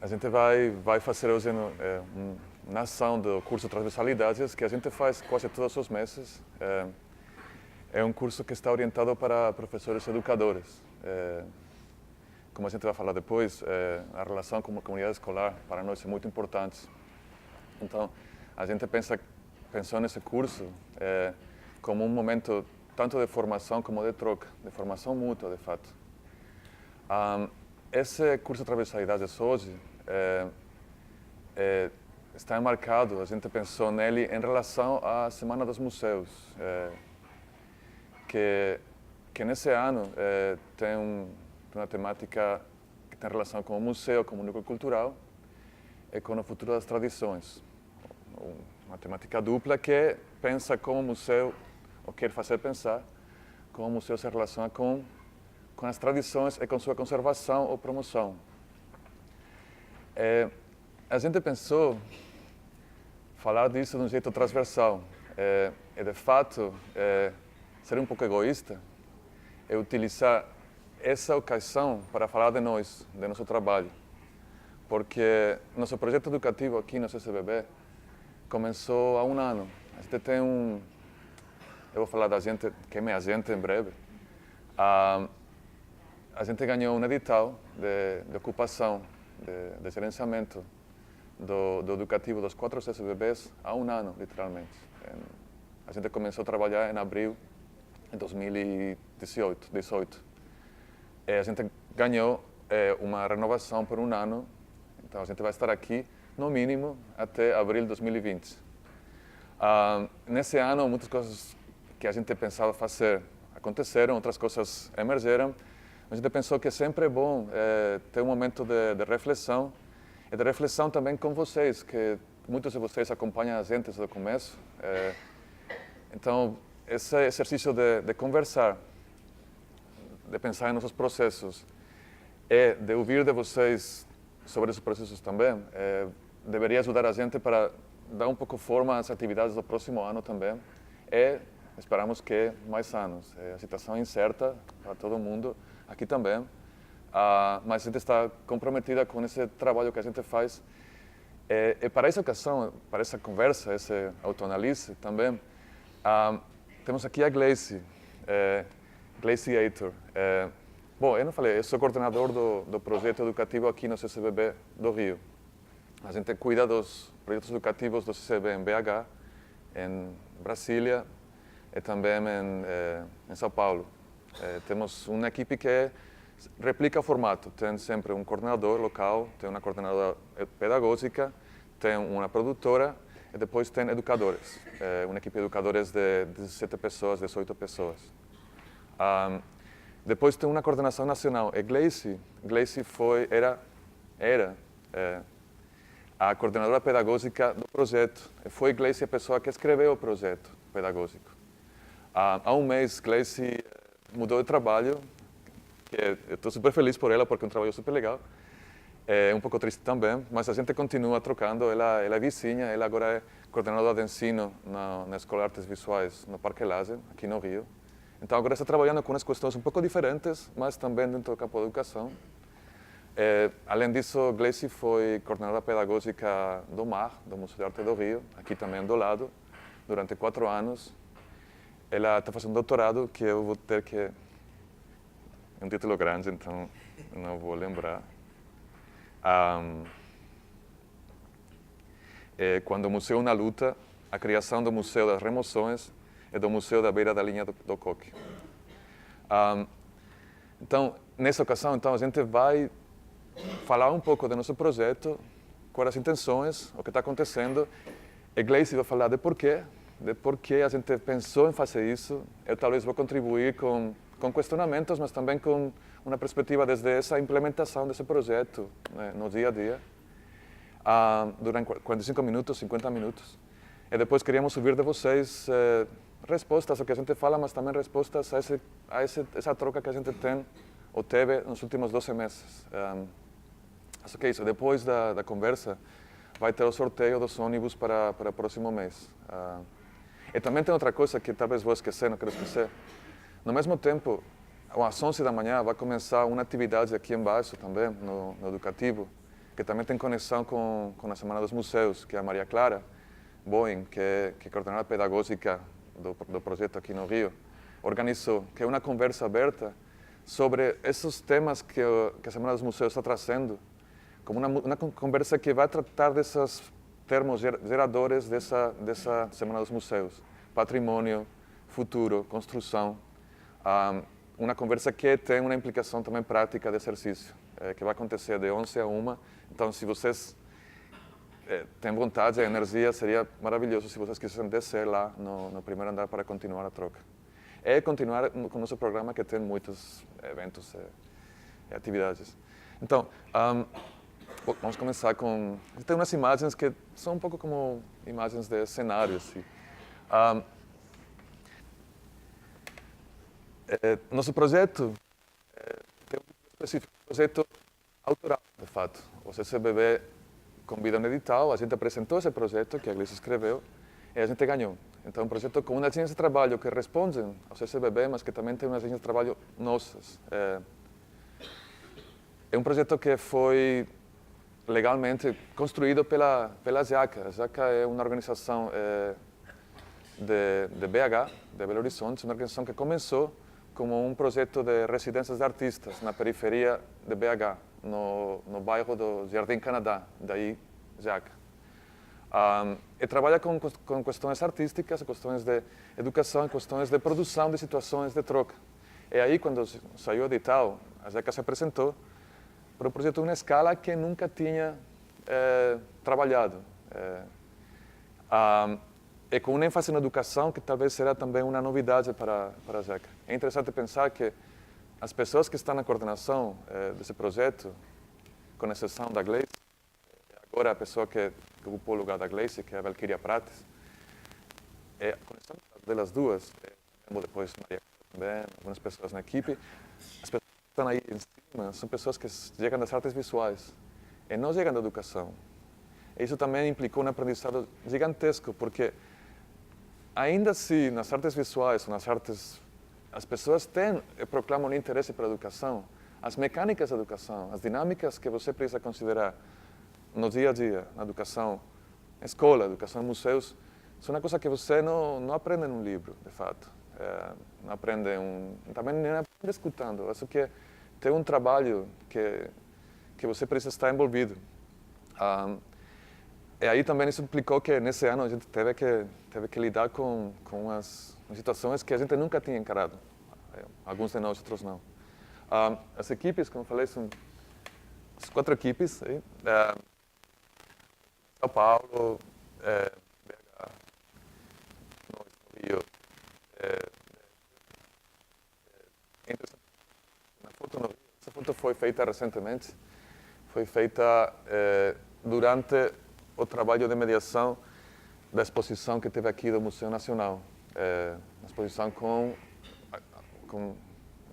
A gente vai fazer hoje uma ação do curso Transversalidades que a gente faz quase todos os meses. É um curso que está orientado para professores educadores. Como a gente vai falar depois, a relação com a comunidade escolar para nós é muito importante. Então, a gente pensou nesse curso como um momento tanto de formação como de troca, de formação mútua, de fato. Esse curso de Transversalidades hoje está marcado, a gente pensou nele em relação à Semana dos Museus, que nesse ano tem uma temática que tem relação com o museu, com o núcleo cultural e com o futuro das tradições. Uma temática dupla que pensa como o museu, ou quer fazer pensar, como o museu se relaciona com as tradições e com sua conservação ou promoção. A gente pensou falar disso de um jeito transversal. E de fato, ser um pouco egoísta é utilizar essa ocasião para falar de nós, de nosso trabalho. Porque nosso projeto educativo aqui no CCBB começou há um ano. A gente tem eu vou falar da gente, que é minha gente em breve. A gente ganhou um edital de ocupação, de gerenciamento do educativo dos 4 CCBBs há um ano, literalmente. A gente começou a trabalhar em abril de 2018. A gente ganhou uma renovação por um ano, então a gente vai estar aqui, no mínimo, até abril de 2020. Nesse ano, muitas coisas que a gente pensava fazer aconteceram, outras coisas emergeram. A gente pensou que sempre é bom ter um momento de reflexão, e de reflexão também com vocês, que muitos de vocês acompanham a gente desde o começo. Então, esse exercício de conversar, de pensar em nossos processos e de ouvir de vocês sobre esses processos também, deveria ajudar a gente para dar um pouco forma às atividades do próximo ano também. E esperamos que mais anos. A situação é incerta para todo mundo, aqui também, mas a gente está comprometida com esse trabalho que a gente faz. E para essa ocasião, para essa conversa, esse autoanálise também, temos aqui a Gleice Heitor. Bom, eu não falei, eu sou coordenador do projeto educativo aqui no CCBB do Rio. A gente cuida dos projetos educativos do CCBB em BH, em Brasília e também em São Paulo. Temos uma equipe que replica o formato. Tem sempre um coordenador local, tem uma coordenadora pedagógica, tem uma produtora e depois tem educadores. Uma equipe de educadores de 17 pessoas, 18 pessoas. Depois tem uma coordenação nacional. E Gleice era a coordenadora pedagógica do projeto. E foi Gleice a pessoa que escreveu o projeto pedagógico. Há um mês, Gleice mudou de trabalho, que eu estou super feliz por ela, porque é um trabalho super legal. É um pouco triste também, mas a gente continua trocando. Ela é vizinha, ela agora é coordenadora de ensino na Escola de Artes Visuais, no Parque Laje, aqui no Rio. Então agora está trabalhando com as questões um pouco diferentes, mas também dentro do campo da educação. Além disso, Gleice foi coordenadora pedagógica do MAR, do Museu de Arte do Rio, aqui também do lado, durante 4 anos. Ela está fazendo doutorado, que eu vou ter que... É um título grande, então não vou lembrar. Quando o Museu na Luta, a criação do Museu das Remoções e do Museu da Beira da Linha do Coque. Então, nessa ocasião, a gente vai falar um pouco do nosso projeto, quais as intenções, o que está acontecendo. E Gleice vai falar de porquê a gente pensou em fazer isso. Eu talvez vou contribuir com questionamentos, mas também com uma perspectiva desde essa implementação desse projeto, né, no dia a dia. Durante 45 minutos, 50 minutos. E depois queríamos ouvir de vocês respostas ao que a gente fala, mas também respostas a essa troca que a gente tem ou teve nos últimos 12 meses. Só que isso, depois da conversa, vai ter o sorteio dos ônibus para o próximo mês. E também tem outra coisa que talvez vou esquecer, não quero esquecer. No mesmo tempo, às 11 da manhã, vai começar uma atividade aqui embaixo também, no educativo, que também tem conexão com a Semana dos Museus, que é a Maria Clara Boeing, que é coordenadora pedagógica do projeto aqui no Rio, organizou, que é uma conversa aberta sobre esses temas que a Semana dos Museus está trazendo, como uma conversa que vai tratar desses termos geradores dessa Semana dos Museus. Patrimônio, futuro, construção. Uma conversa que tem uma implicação também prática de exercício, que vai acontecer de 11 a 1. Então, se vocês têm vontade e energia, seria maravilhoso se vocês quisessem descer lá no primeiro andar para continuar a troca. E continuar com o nosso programa, que tem muitos eventos e atividades. Então, vamos começar com... Tem umas imagens que são um pouco como imagens de cenário. Assim. Nosso projeto tem um específico projeto autoral, de fato. O CCBB convida um edital, a gente apresentou esse projeto, que a Gleice escreveu, e a gente ganhou. Então, é um projeto com umas linhas de trabalho que respondem ao CCBB, mas que também tem umas linhas de trabalho nossas. É um projeto que foi legalmente construído pela JACA. A JACA é uma organização de BH, de Belo Horizonte, uma organização que começou como um projeto de residências de artistas na periferia de BH, no bairro do Jardim Canadá, daí JACA. E trabalha com questões artísticas, questões de educação, questões de produção de situações de troca. E aí, quando saiu o edital, a JACA se apresentou para um projeto em uma escala que nunca tinha trabalhado. E com uma ênfase na educação, que talvez será também uma novidade para a JACA. É interessante pensar que as pessoas que estão na coordenação desse projeto, com exceção da Gleice, agora a pessoa que ocupou o lugar da Gleice, que é a Valquíria Prates, a conexão delas duas, depois Maria também, algumas pessoas na equipe, as pessoas que estão aí em cima são pessoas que chegam das artes visuais e não chegam da educação. E isso também implicou um aprendizado gigantesco, porque ainda assim, nas artes visuais, nas artes, as pessoas têm e proclamam interesse pela educação, as mecânicas da educação, as dinâmicas que você precisa considerar no dia a dia, na educação, escola, educação em museus, são uma coisa que você não aprende num livro, de fato. Não aprende também nem aprende escutando. Acho que tem um trabalho que você precisa estar envolvido. E aí também isso implicou que nesse ano a gente teve que lidar com umas situações que a gente nunca tinha encarado. Alguns de nós, outros não. As equipes, como eu falei, são as 4 equipes. São Paulo, BH, no Rio. Essa foto foi feita recentemente. Foi feita durante o trabalho de mediação da exposição que teve aqui do Museu Nacional. Uma exposição com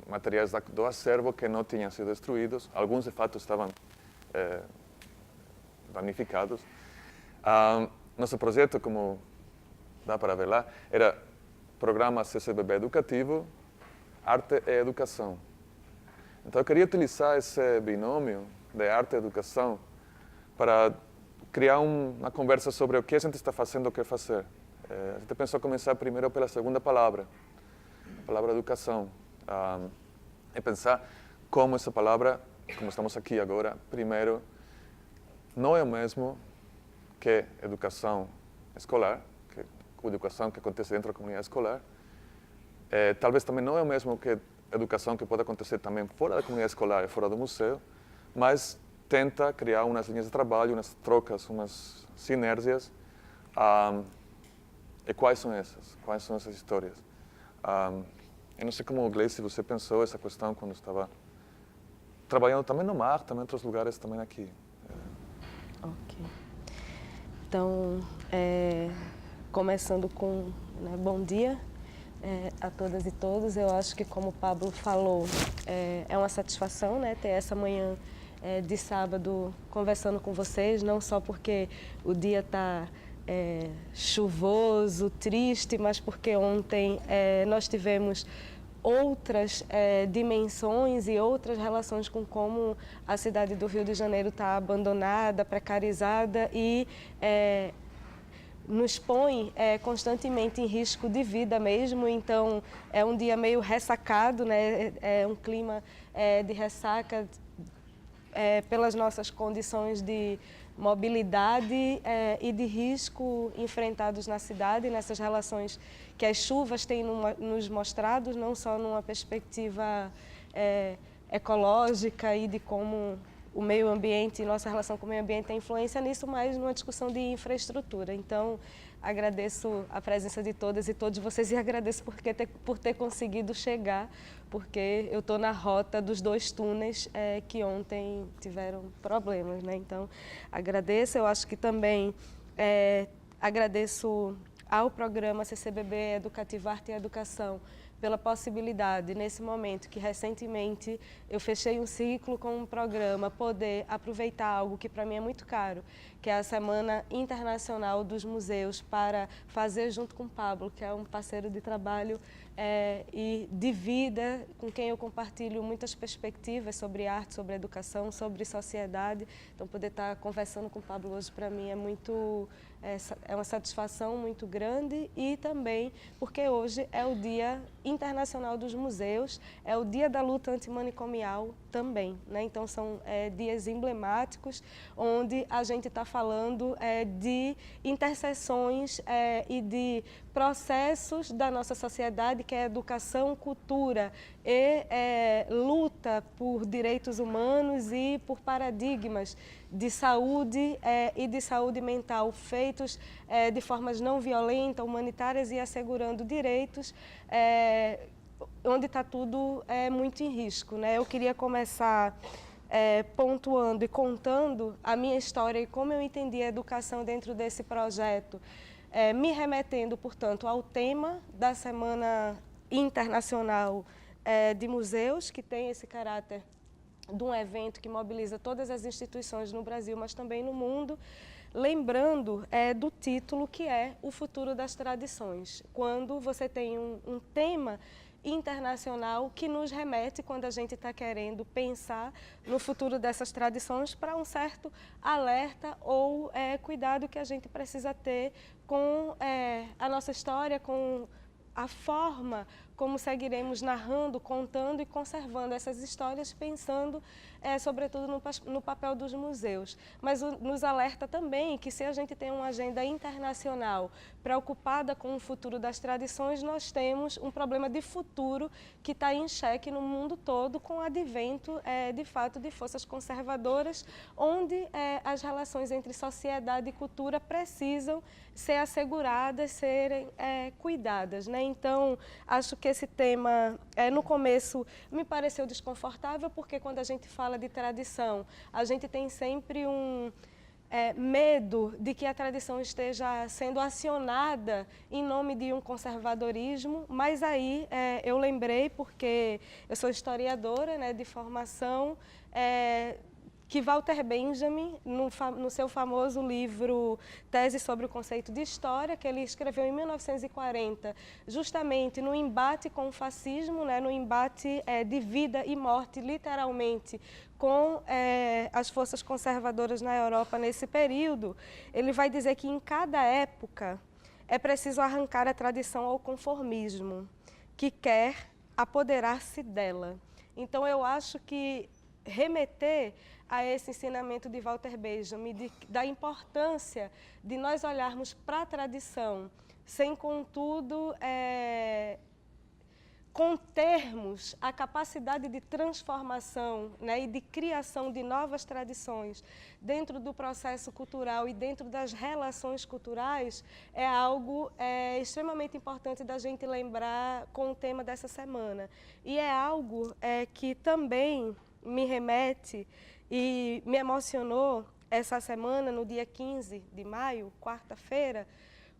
materiais do acervo que não tinham sido destruídos. Alguns, de fato, estavam danificados. Nosso projeto, como dá para ver lá, era Programa CCBB Educativo, Arte e Educação. Então, eu queria utilizar esse binômio de arte e educação para criar uma conversa sobre o que a gente está fazendo e o que fazer. A gente pensou começar primeiro pela segunda palavra, a palavra educação. E pensar como essa palavra, como estamos aqui agora, primeiro, não é o mesmo que educação escolar, que educação que acontece dentro da comunidade escolar. Talvez também não é o mesmo que educação que pode acontecer também fora da comunidade escolar e fora do museu, mas tenta criar umas linhas de trabalho, umas trocas, umas sinergias. E quais são essas? Quais são essas histórias? Eu não sei como, Gleice, você pensou essa questão quando estava trabalhando também no mar, também em outros lugares, também aqui. Ok. Então, começando com bom dia a todas e todos. Eu acho que, como o Pablo falou, é uma satisfação ter essa manhã de sábado conversando com vocês, não só porque o dia está chuvoso, triste, mas porque ontem nós tivemos outras dimensões e outras relações com como a cidade do Rio de Janeiro está abandonada, precarizada e nos põe constantemente em risco de vida mesmo. Então é um dia meio ressacado, né? É um clima de ressaca pelas nossas condições de mobilidade e de risco enfrentados na cidade, nessas relações que as chuvas têm nos mostrado, não só numa perspectiva ecológica e de como o meio ambiente, nossa relação com o meio ambiente tem influência nisso, mas numa discussão de infraestrutura. Então, agradeço a presença de todas e todos vocês e agradeço por ter conseguido chegar, porque eu estou na rota dos 2 túneis que ontem tiveram problemas, né? Então, agradeço. Eu acho que também agradeço ao programa CCBB Educativo Arte e Educação pela possibilidade, nesse momento que recentemente eu fechei um ciclo com um programa, poder aproveitar algo que para mim é muito caro, que é a Semana Internacional dos Museus, para fazer junto com o Pablo, que é um parceiro de trabalho e de vida, com quem eu compartilho muitas perspectivas sobre arte, sobre educação, sobre sociedade. Então, poder estar conversando com o Pablo hoje para mim é uma satisfação muito grande, e também porque hoje é o Dia Internacional dos Museus, é o Dia da Luta Antimanicomial também, né? Então são dias emblemáticos onde a gente está falando de interseções e de processos da nossa sociedade, que é educação, cultura e luta por direitos humanos e por paradigmas de saúde e de saúde mental feitos de formas não violentas, humanitárias e assegurando direitos, onde está tudo muito em risco, né? Eu queria começar pontuando e contando a minha história e como eu entendi a educação dentro desse projeto, me remetendo, portanto, ao tema da Semana Internacional de Museus, que tem esse caráter de um evento que mobiliza todas as instituições no Brasil, mas também no mundo, lembrando do título, que é O Futuro das Tradições. Quando você tem um tema internacional que nos remete, quando a gente está querendo pensar no futuro dessas tradições, para um certo alerta ou cuidado que a gente precisa ter com a nossa história, com a forma como seguiremos narrando, contando e conservando essas histórias, pensando sobretudo no papel dos museus. Mas nos alerta também que, se a gente tem uma agenda internacional preocupada com o futuro das tradições, nós temos um problema de futuro que está em xeque no mundo todo, com o advento, de fato, de forças conservadoras, onde as relações entre sociedade e cultura precisam ser asseguradas, serem cuidadas, né? Então, acho que esse tema, no começo, me pareceu desconfortável, porque quando a gente fala de tradição, a gente tem sempre um medo de que a tradição esteja sendo acionada em nome de um conservadorismo, mas aí eu lembrei, porque eu sou historiadora, né, de formação, que Walter Benjamin, no seu famoso livro Tese sobre o Conceito de História, que ele escreveu em 1940, justamente no embate com o fascismo, né, no embate de vida e morte, literalmente, com as forças conservadoras na Europa nesse período, ele vai dizer que em cada época é preciso arrancar a tradição ao conformismo, que quer apoderar-se dela. Então, eu acho que remeter a esse ensinamento de Walter Benjamin, da importância de nós olharmos para a tradição, sem, contudo, contermos a capacidade de transformação, né, e de criação de novas tradições dentro do processo cultural e dentro das relações culturais, é algo extremamente importante da gente lembrar com o tema dessa semana. E é algo que também me remete e me emocionou essa semana, no dia 15 de maio, quarta-feira,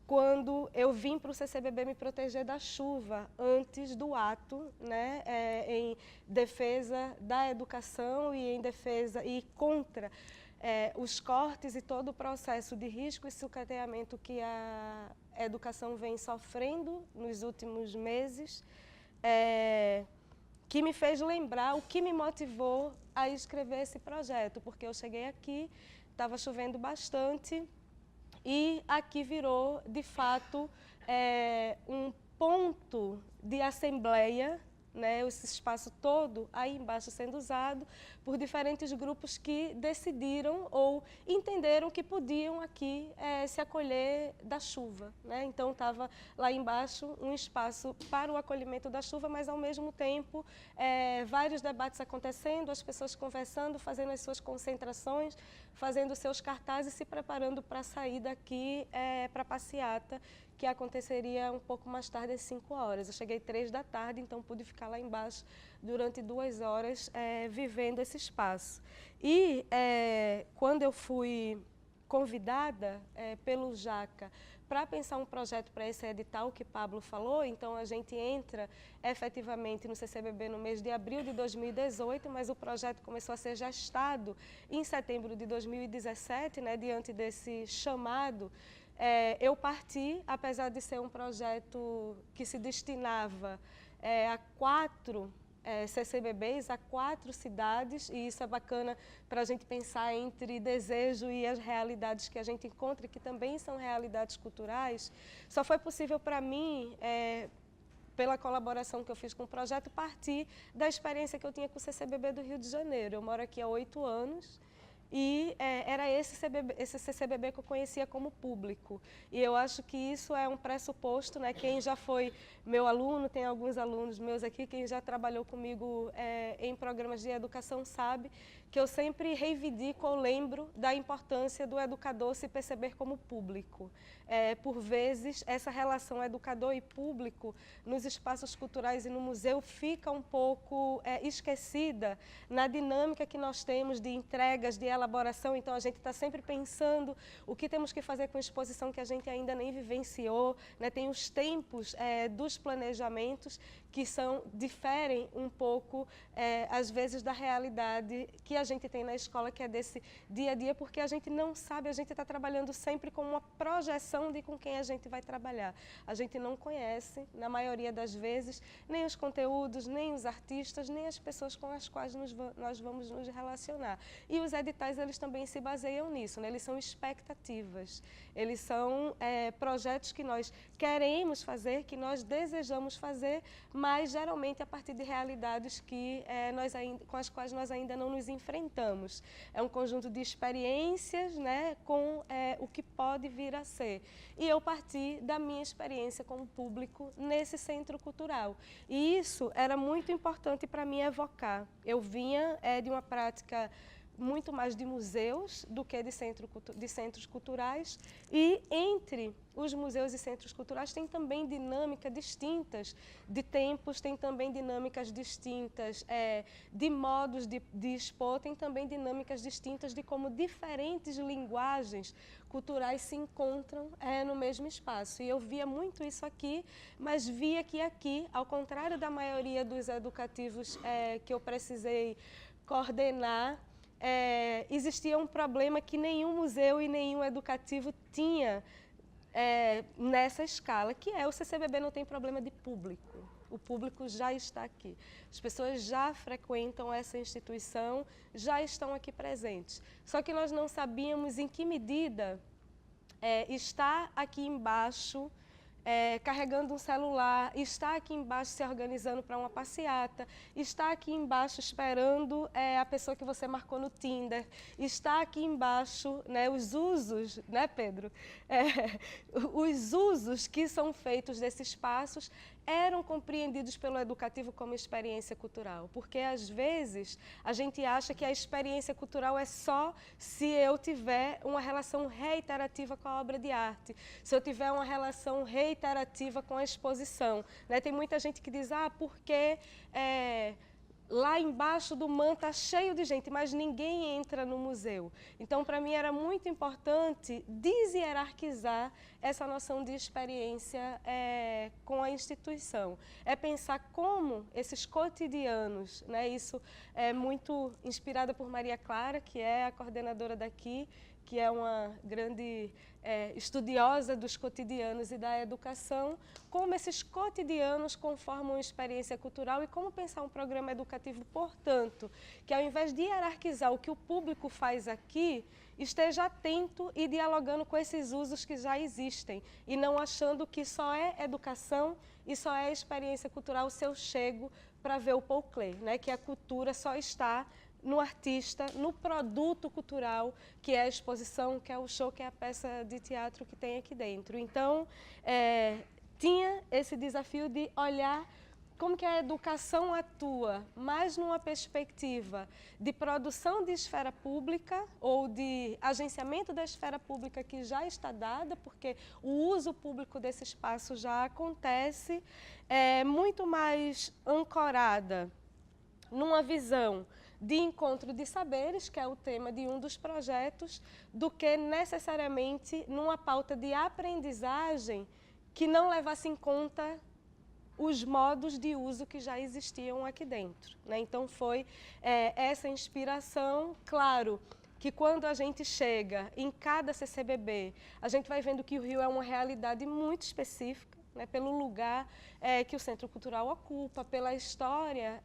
quando eu vim para o CCBB me proteger da chuva antes do ato, né, em defesa da educação e em defesa e contra os cortes e todo o processo de risco e sucateamento que a educação vem sofrendo nos últimos meses, que me fez lembrar o que me motivou a escrever esse projeto, porque eu cheguei aqui, estava chovendo bastante e aqui virou, de fato, um ponto de assembleia, né, esse espaço todo aí embaixo sendo usado por diferentes grupos que decidiram ou entenderam que podiam aqui se acolher da chuva, né? Então estava lá embaixo um espaço para o acolhimento da chuva, mas ao mesmo tempo vários debates acontecendo, as pessoas conversando, fazendo as suas concentrações, fazendo os seus cartazes, se preparando para sair daqui para a passeata, que aconteceria um pouco mais tarde, às 5 horas. Eu cheguei 3 da tarde, então pude ficar lá embaixo durante 2 horas vivendo esse espaço. E quando eu fui convidada pelo Jaca para pensar um projeto para esse edital que Pablo falou, então a gente entra efetivamente no CCBB no mês de abril de 2018, mas o projeto começou a ser gestado em setembro de 2017, né, diante desse chamado. Eu parti, apesar de ser um projeto que se destinava a 4 CCBBs, a 4 cidades, e isso é bacana para a gente pensar entre desejo e as realidades que a gente encontra, que também são realidades culturais. Só foi possível para mim, pela colaboração que eu fiz com o projeto, partir da experiência que eu tinha com o CCBB do Rio de Janeiro. Eu moro aqui há 8 anos. E era esse CCBB que eu conhecia como público. E eu acho que isso é um pressuposto, né? Quem já foi meu aluno, tem alguns alunos meus aqui, quem já trabalhou comigo em programas de educação sabe que eu sempre reivindico ou lembro da importância do educador se perceber como público. Por vezes, essa relação educador e público nos espaços culturais e no museu fica um pouco esquecida na dinâmica que nós temos de entregas, de elaboração. Então a gente está sempre pensando o que temos que fazer com a exposição que a gente ainda nem vivenciou, né? Tem os tempos dos planejamentos que diferem um pouco, às vezes, da realidade que a gente tem na escola, que é desse dia a dia, porque a gente não sabe, a gente está trabalhando sempre com uma projeção de com quem a gente vai trabalhar. A gente não conhece, na maioria das vezes, nem os conteúdos, nem os artistas, nem as pessoas com as quais nós vamos nos relacionar. E os editais, eles também se baseiam nisso, né? Eles são expectativas, eles são projetos que nós queremos fazer, que nós desejamos fazer, mas geralmente a partir de realidades que com as quais nós ainda não nos enfrentamos. É um conjunto de experiências, né, com o que pode vir a ser. E eu parti da minha experiência como público nesse centro cultural. E isso era muito importante para mim evocar. Eu vinha de uma prática muito mais de museus do que de centros culturais, e entre os museus e centros culturais tem também dinâmicas distintas de tempos, tem também dinâmicas distintas de modos de expor, tem também dinâmicas distintas de como diferentes linguagens culturais se encontram no mesmo espaço. E eu via muito isso aqui, mas via que aqui, ao contrário da maioria dos educativos que eu precisei coordenar, existia um problema que nenhum museu e nenhum educativo tinha nessa escala, que é o CCBB não tem problema de público. O público já está aqui. As pessoas já frequentam essa instituição, já estão aqui presentes. Só que nós não sabíamos em que medida estar aqui embaixo, carregando um celular, está aqui embaixo se organizando para uma passeata, está aqui embaixo esperando a pessoa que você marcou no Tinder, está aqui embaixo, né, os usos, né, Pedro? Os usos que são feitos desses espaços eram compreendidos pelo educativo como experiência cultural, porque às vezes a gente acha que a experiência cultural é só se eu tiver uma relação reiterativa com a obra de arte, se eu tiver uma relação reiterativa com a exposição, né? Tem muita gente que diz, porque lá embaixo do MAN está cheio de gente, mas ninguém entra no museu. Então, para mim, era muito importante deshierarquizar essa noção de experiência com a instituição. É pensar como esses cotidianos, né, isso é muito inspirada por Maria Clara, que é a coordenadora daqui, que é uma grande estudiosa dos cotidianos e da educação, como esses cotidianos conformam uma experiência cultural e como pensar um programa educativo, portanto, que ao invés de hierarquizar o que o público faz aqui, esteja atento e dialogando com esses usos que já existem e não achando que só é educação e só é experiência cultural se eu chego para ver o Paul Klee, né? Que a cultura só está no artista, no produto cultural, que é a exposição, que é o show, que é a peça de teatro que tem aqui dentro. Então, tinha esse desafio de olhar como que a educação atua mais numa perspectiva de produção de esfera pública ou de agenciamento da esfera pública que já está dada, porque o uso público desse espaço já acontece, muito mais ancorada numa visão de encontro de saberes, que é o tema de um dos projetos, do que necessariamente numa pauta de aprendizagem que não levasse em conta os modos de uso que já existiam aqui dentro, né? Então foi essa inspiração, claro, que quando a gente chega em cada CCBB, a gente vai vendo que o Rio é uma realidade muito específica, né, pelo lugar que o Centro Cultural ocupa, pela história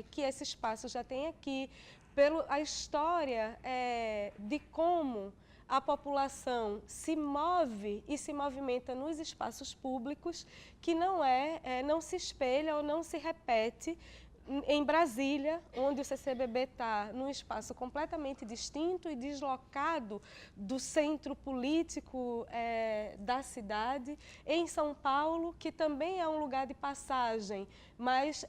que esse espaço já tem aqui, pela história de como a população se move e se movimenta nos espaços públicos, que não se espelha ou não se repete em Brasília, onde o CCBB está num espaço completamente distinto e deslocado do centro político da cidade, em São Paulo, que também é um lugar de passagem, mas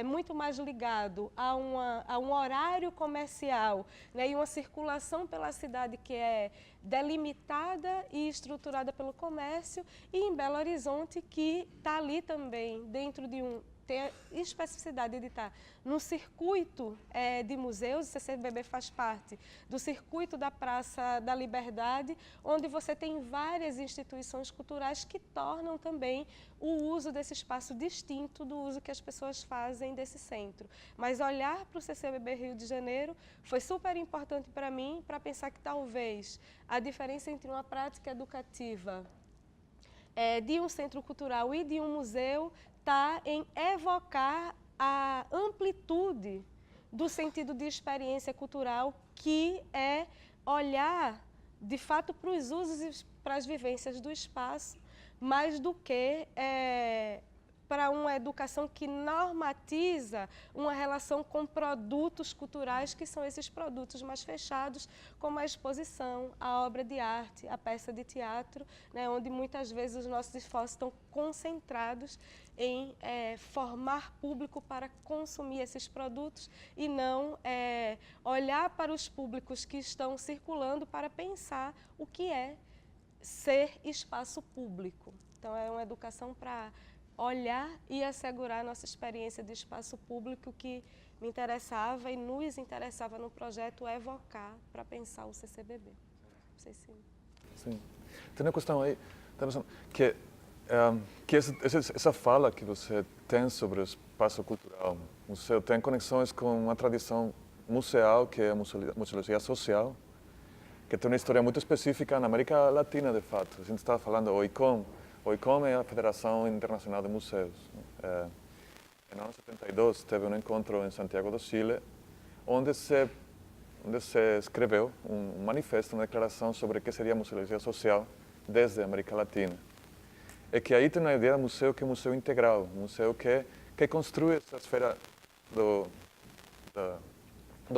muito mais ligado a um horário comercial, né, e uma circulação pela cidade que é delimitada e estruturada pelo comércio, e em Belo Horizonte, que está ali também dentro de tem a especificidade de estar no circuito de museus. O CCBB faz parte do circuito da Praça da Liberdade, onde você tem várias instituições culturais que tornam também o uso desse espaço distinto do uso que as pessoas fazem desse centro. Mas olhar para o CCBB Rio de Janeiro foi super importante para mim, para pensar que talvez a diferença entre uma prática educativa de um centro cultural e de um museu está em evocar a amplitude do sentido de experiência cultural, que é olhar, de fato, para os usos e para as vivências do espaço, mais do que para uma educação que normatiza uma relação com produtos culturais, que são esses produtos mais fechados, como a exposição, a obra de arte, a peça de teatro, né, onde muitas vezes os nossos esforços estão concentrados em formar público para consumir esses produtos e não olhar para os públicos que estão circulando para pensar o que é ser espaço público. Então, é uma educação para olhar e assegurar a nossa experiência de espaço público, que me interessava e nos interessava no projeto evocar para pensar o CCBB. Não sei se... Sim. Tem uma questão aí, que essa fala que você tem sobre o espaço cultural, o museu, tem conexões com uma tradição museal, que é a museologia social, que tem uma história muito específica na América Latina, de fato. A gente está falando do OICOM. O ICOM é a Federação Internacional de Museus. Em ano 72 teve um encontro em Santiago do Chile, onde se escreveu um manifesto, uma declaração sobre o que seria a museologia social desde a América Latina. É que aí tem a ideia do museu que é um museu integral, um museu que construi essa esfera do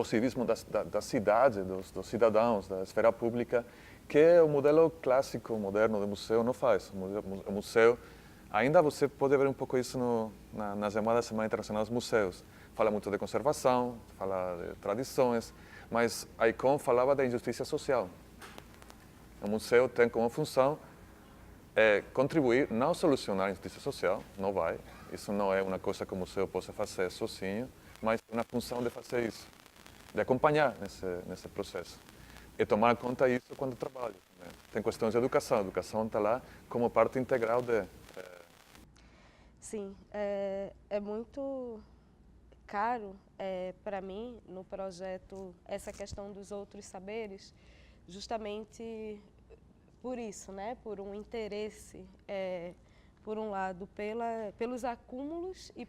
civismo da cidade, dos cidadãos, da esfera pública, que o modelo clássico, moderno do museu não faz. O museu, ainda você pode ver um pouco isso na Semana Internacional dos Museus. Fala muito de conservação, fala de tradições, mas a ICOM falava da injustiça social. O museu tem como função contribuir, não solucionar a injustiça social, não vai. Isso não é uma coisa que o museu possa fazer sozinho, mas tem uma função de fazer isso, de acompanhar nesse processo. E tomar conta disso quando trabalho. Né? Tem questões de educação. A educação está lá como parte integral de... Sim, é muito caro para mim, no projeto, essa questão dos outros saberes, justamente por isso, né? Por um interesse, por um lado, pelos acúmulos e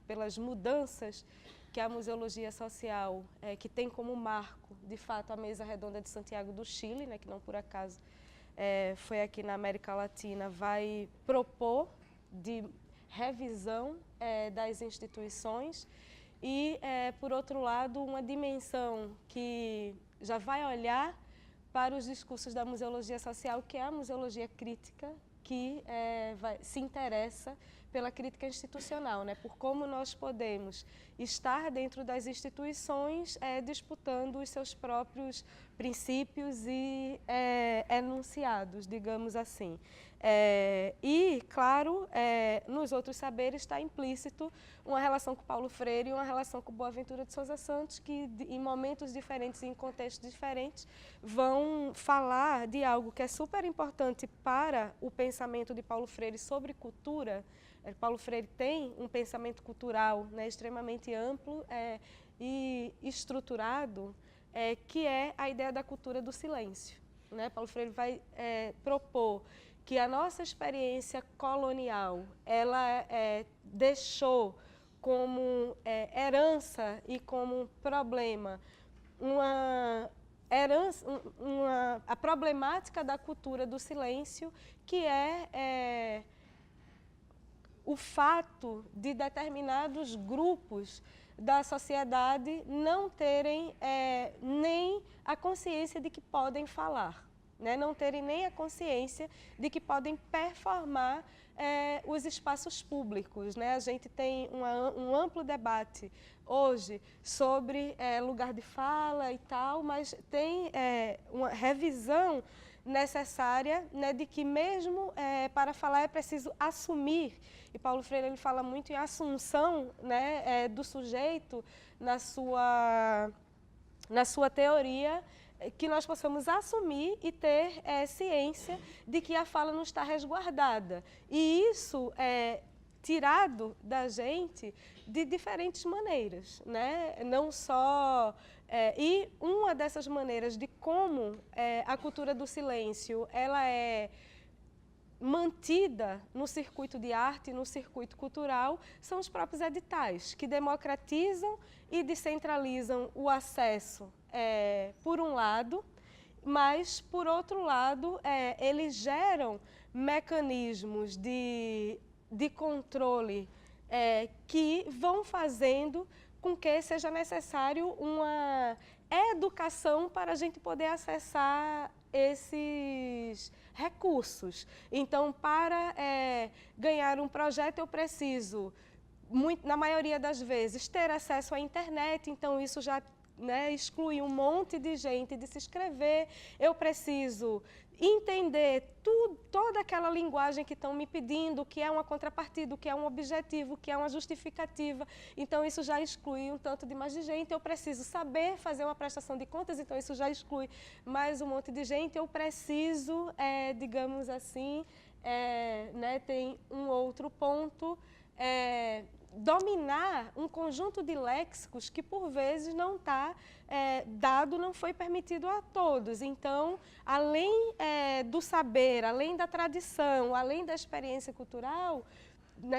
pelas mudanças que a museologia social, que tem como marco, de fato, a Mesa Redonda de Santiago do Chile, né, que não por acaso foi aqui na América Latina, vai propor de revisão das instituições e, por outro lado, uma dimensão que já vai olhar para os discursos da museologia social, que é a museologia crítica, que se interessa pela crítica institucional, né? Por como nós podemos estar dentro das instituições disputando os seus próprios princípios e enunciados, digamos assim. E, claro, nos outros saberes está implícito uma relação com Paulo Freire e uma relação com Boaventura de Sousa Santos, que em momentos diferentes e em contextos diferentes vão falar de algo que é super importante para o pensamento de Paulo Freire sobre cultura. Paulo Freire tem um pensamento cultural, né, extremamente amplo e estruturado, que é a ideia da cultura do silêncio, né? Paulo Freire vai propor que a nossa experiência colonial, ela deixou como herança e como problema a problemática da cultura do silêncio, que é o fato de determinados grupos da sociedade não terem nem a consciência de que podem falar, né? Não terem nem a consciência de que podem performar os espaços públicos, né? A gente tem um amplo debate hoje sobre lugar de fala e tal, mas tem uma revisão necessária, né, de que mesmo para falar é preciso assumir, e Paulo Freire ele fala muito em assunção, né, do sujeito na sua teoria, que nós possamos assumir e ter ciência de que a fala não está resguardada. E isso é tirado da gente de diferentes maneiras, né? Não só... e uma dessas maneiras de como a cultura do silêncio ela é mantida no circuito de arte, no circuito cultural, são os próprios editais, que democratizam e descentralizam o acesso, por um lado, mas, por outro lado, eles geram mecanismos de controle que vão fazendo com que seja necessário uma educação para a gente poder acessar esses recursos. Então, para ganhar um projeto, eu preciso, na maioria das vezes, ter acesso à internet, então isso já exclui um monte de gente de se inscrever. Eu preciso entender toda aquela linguagem que estão me pedindo, o que é uma contrapartida, o que é um objetivo, o que é uma justificativa. Então, isso já exclui um tanto de mais de gente. Eu preciso saber fazer uma prestação de contas, então isso já exclui mais um monte de gente. Eu preciso, digamos assim, tem um outro ponto, dominar um conjunto de léxicos que, por vezes, não está dado, não foi permitido a todos. Então, além do saber, além da tradição, além da experiência cultural,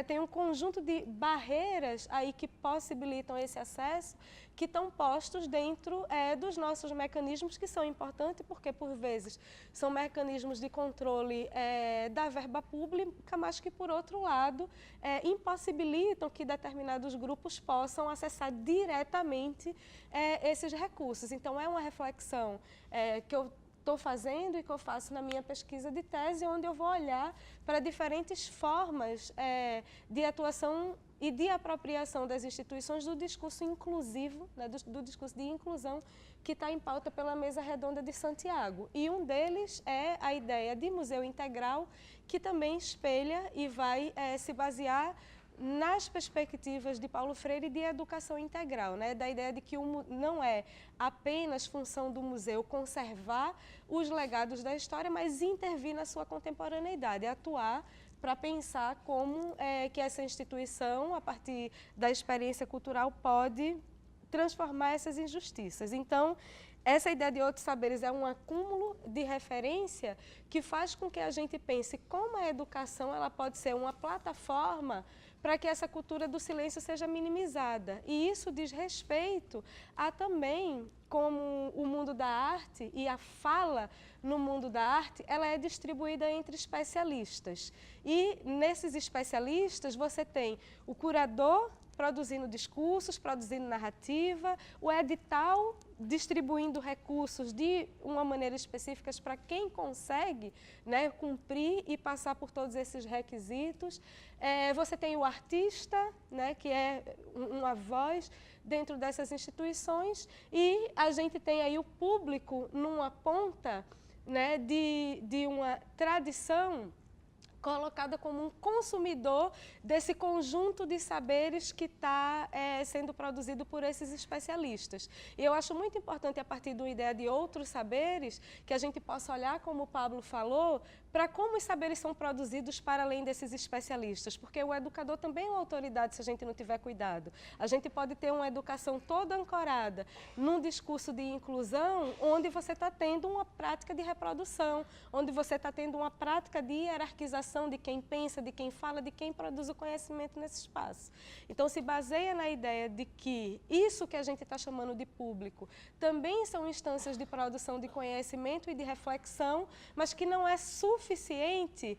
tem um conjunto de barreiras aí que possibilitam esse acesso, que estão postos dentro dos nossos mecanismos, que são importantes porque, por vezes, são mecanismos de controle da verba pública, mas que, por outro lado, impossibilitam que determinados grupos possam acessar diretamente esses recursos. Então, é uma reflexão que eu estou fazendo e que eu faço na minha pesquisa de tese, onde eu vou olhar para diferentes formas de atuação e de apropriação das instituições do discurso inclusivo, né, do discurso de inclusão que está em pauta pela Mesa Redonda de Santiago. E um deles é a ideia de museu integral, que também espelha e vai se basear nas perspectivas de Paulo Freire de educação integral, né? Da ideia de que não é apenas função do museu conservar os legados da história, mas intervir na sua contemporaneidade, atuar para pensar como que essa instituição, a partir da experiência cultural, pode transformar essas injustiças. Então, essa ideia de outros saberes é um acúmulo de referência que faz com que a gente pense como a educação ela pode ser uma plataforma para que essa cultura do silêncio seja minimizada. E isso diz respeito a também como o mundo da arte e a fala no mundo da arte, ela é distribuída entre especialistas. E nesses especialistas você tem o curador produzindo discursos, produzindo narrativa, o edital distribuindo recursos de uma maneira específica para quem consegue, né, cumprir e passar por todos esses requisitos. Você tem o artista, né, que é uma voz dentro dessas instituições, e a gente tem aí o público numa ponta, né, de uma tradição colocada como um consumidor desse conjunto de saberes que está sendo produzido por esses especialistas. E eu acho muito importante, a partir de uma ideia de outros saberes, que a gente possa olhar, como o Pablo falou, para como os saberes são produzidos para além desses especialistas, porque o educador também é uma autoridade se a gente não tiver cuidado. A gente pode ter uma educação toda ancorada num discurso de inclusão, onde você está tendo uma prática de reprodução, onde você está tendo uma prática de hierarquização de quem pensa, de quem fala, de quem produz o conhecimento nesse espaço. Então, se baseia na ideia de que isso que a gente está chamando de público também são instâncias de produção de conhecimento e de reflexão, mas que não é suficiente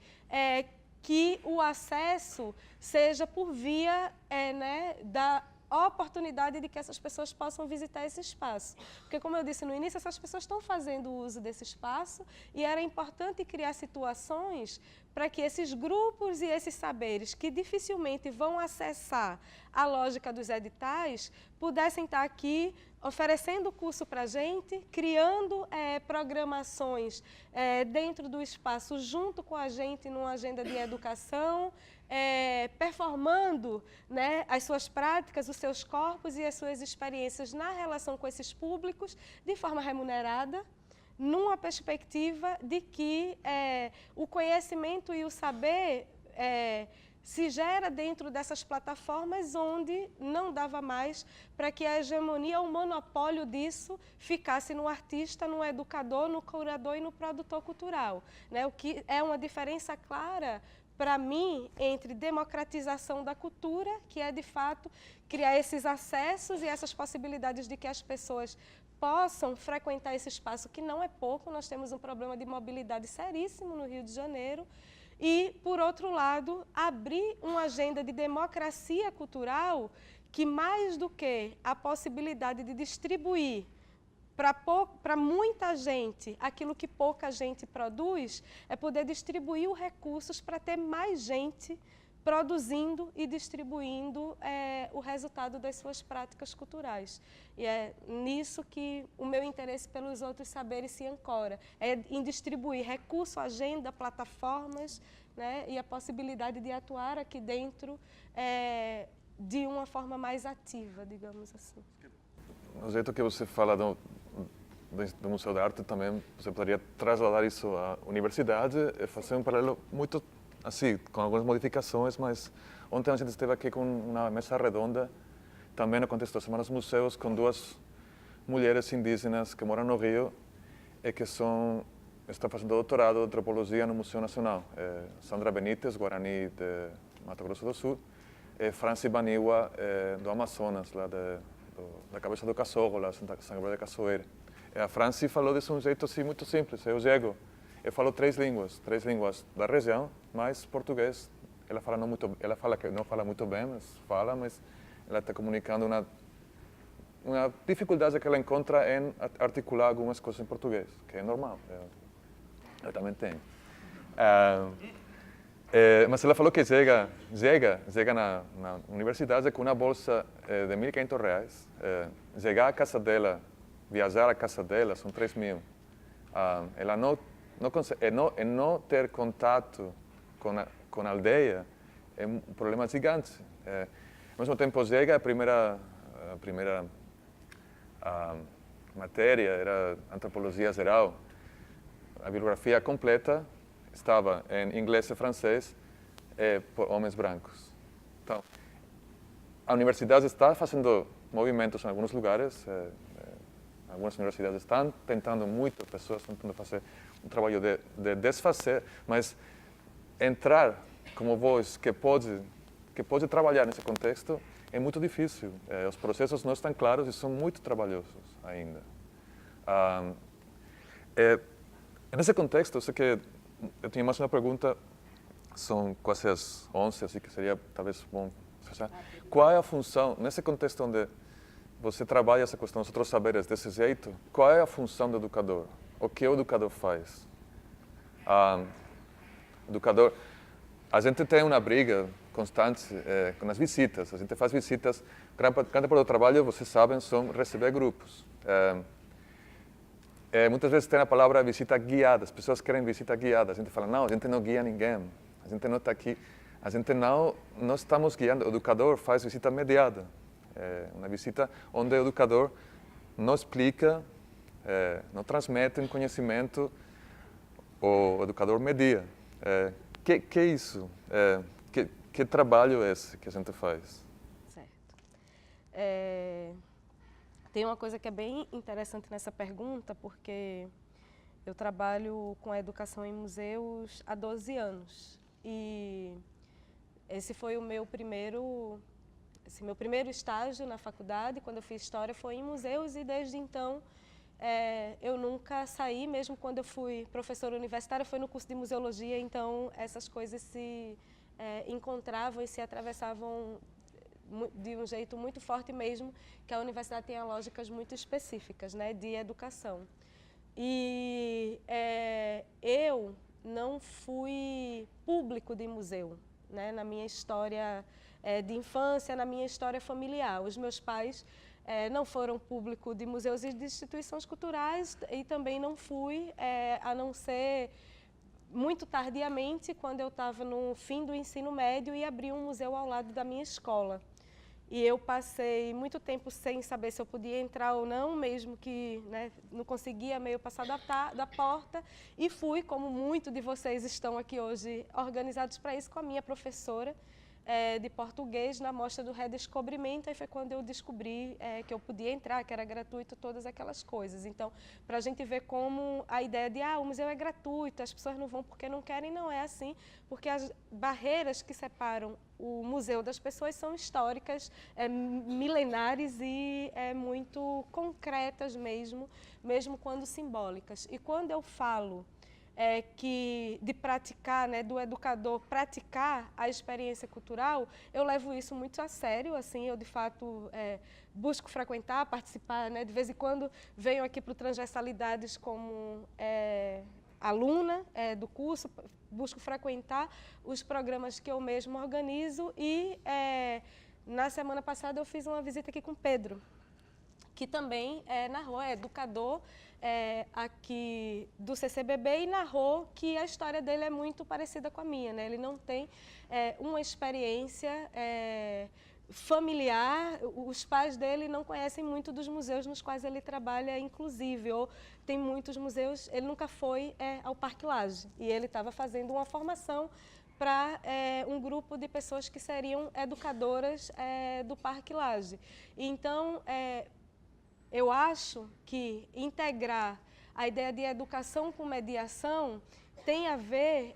que o acesso seja por via né, da oportunidade de que essas pessoas possam visitar esse espaço. Porque, como eu disse no início, essas pessoas estão fazendo uso desse espaço e era importante criar situações para que esses grupos e esses saberes que dificilmente vão acessar a lógica dos editais pudessem estar aqui oferecendo curso para a gente, criando programações dentro do espaço junto com a gente numa agenda de educação, performando, né, as suas práticas, os seus corpos e as suas experiências na relação com esses públicos de forma remunerada, numa perspectiva de que o conhecimento e o saber se gera dentro dessas plataformas onde não dava mais para que a hegemonia, o monopólio disso ficasse no artista, no educador, no curador e no produtor cultural, né? O que é uma diferença clara para mim, entre democratização da cultura, que é, de fato, criar esses acessos e essas possibilidades de que as pessoas possam frequentar esse espaço, que não é pouco, nós temos um problema de mobilidade seríssimo no Rio de Janeiro, e, por outro lado, abrir uma agenda de democracia cultural que, mais do que a possibilidade de distribuir para muita gente aquilo que pouca gente produz, é poder distribuir os recursos para ter mais gente produzindo e distribuindo o resultado das suas práticas culturais. E é nisso que o meu interesse pelos outros saberes se ancora, em distribuir recurso, agenda, plataformas, né, e a possibilidade de atuar aqui dentro de uma forma mais ativa, digamos assim. No jeito que você fala do Museu de Arte, também você poderia trasladar isso à universidade e fazer um paralelo muito assim, com algumas modificações, mas ontem a gente esteve aqui com uma mesa redonda, também no contexto das Semanas Museus, com duas mulheres indígenas que moram no Rio e que estão fazendo doutorado de antropologia no Museu Nacional. Sandra Benítez, Guarani de Mato Grosso do Sul, e Franci Baniwa, do Amazonas, lá da Cabeça do Cachorro, lá Santa Gabriela de Cachoeira. A Franci falou de um jeito assim muito simples. Eu chego, eu falo três línguas da região, mas português. Ela fala que não fala muito bem, mas ela está comunicando uma dificuldade que ela encontra em articular algumas coisas em português, que é normal. Eu também tenho. Mas ela falou que chega na universidade com uma bolsa de R$1.500. Chegar à casa dela, viajar à casa dela, são 3.000. Ela não ter contato com a aldeia é um problema gigante. Ao mesmo tempo, chega a primeira matéria era antropologia geral. A bibliografia completa estava em inglês e francês por homens brancos. Então, a universidade está fazendo movimentos em alguns lugares, Algumas universidades estão tentando muito, pessoas estão tentando fazer um trabalho de desfazer, mas entrar como voz que pode trabalhar nesse contexto é muito difícil. Os processos não estão claros e são muito trabalhosos ainda. Nesse contexto, eu sei que eu tinha mais uma pergunta, são quase as 11, assim que seria talvez bom fechar. Qual é a função, nesse contexto onde você trabalha essa questão dos outros saberes desse jeito, qual é a função do educador? O que o educador faz? Educador, a gente tem uma briga constante com as visitas. A gente faz visitas, grande parte do trabalho, vocês sabem, são receber grupos. Muitas vezes tem a palavra visita guiada, as pessoas querem visita guiada. A gente fala, não, a gente não guia ninguém, a gente não está aqui, a gente não estamos guiando. O educador faz visita mediada, uma visita onde o educador não explica, não transmite um conhecimento, o educador media. Que é isso? Que trabalho é esse que a gente faz? Certo. Tem uma coisa que é bem interessante nessa pergunta, porque eu trabalho com a educação em museus há 12 anos. E esse foi o meu primeiro estágio na faculdade, quando eu fiz História, foi em museus e desde então eu nunca saí, mesmo quando eu fui professora universitária, foi no curso de museologia, então essas coisas se encontravam e se atravessavam de um jeito muito forte mesmo, que a universidade tem lógicas muito específicas, né, de educação. E eu não fui público de museu, né, na minha história de infância, na minha história familiar. Os meus pais não foram público de museus e de instituições culturais e também não fui, a não ser muito tardiamente, quando eu estava no fim do ensino médio e abri um museu ao lado da minha escola. E eu passei muito tempo sem saber se eu podia entrar ou não, mesmo que, né, não conseguia meio passar da porta. E fui, como muitos de vocês estão aqui hoje organizados para isso, com a minha professora de português na mostra do Redescobrimento. Aí foi quando eu descobri que eu podia entrar, que era gratuito, todas aquelas coisas. Então, para a gente ver como a ideia de o museu é gratuito, as pessoas não vão porque não querem, não é assim, porque as barreiras que separam o museu das pessoas são históricas, milenares e muito concretas mesmo quando simbólicas. E quando eu falo de praticar, né, do educador praticar a experiência cultural, eu levo isso muito a sério, assim, eu de fato busco frequentar, participar, né, de vez em quando venho aqui para o Transversalidades como aluna do curso, busco frequentar os programas que eu mesmo organizo e na semana passada eu fiz uma visita aqui com o Pedro, que também narrou, é educador aqui do CCBB e narrou que a história dele é muito parecida com a minha, né? Ele não tem uma experiência familiar, os pais dele não conhecem muito dos museus nos quais ele trabalha, inclusive, ou tem muitos museus, ele nunca foi ao Parque Lage e ele estava fazendo uma formação para um grupo de pessoas que seriam educadoras do Parque Lage. Então, eu acho que integrar a ideia de educação com mediação tem a ver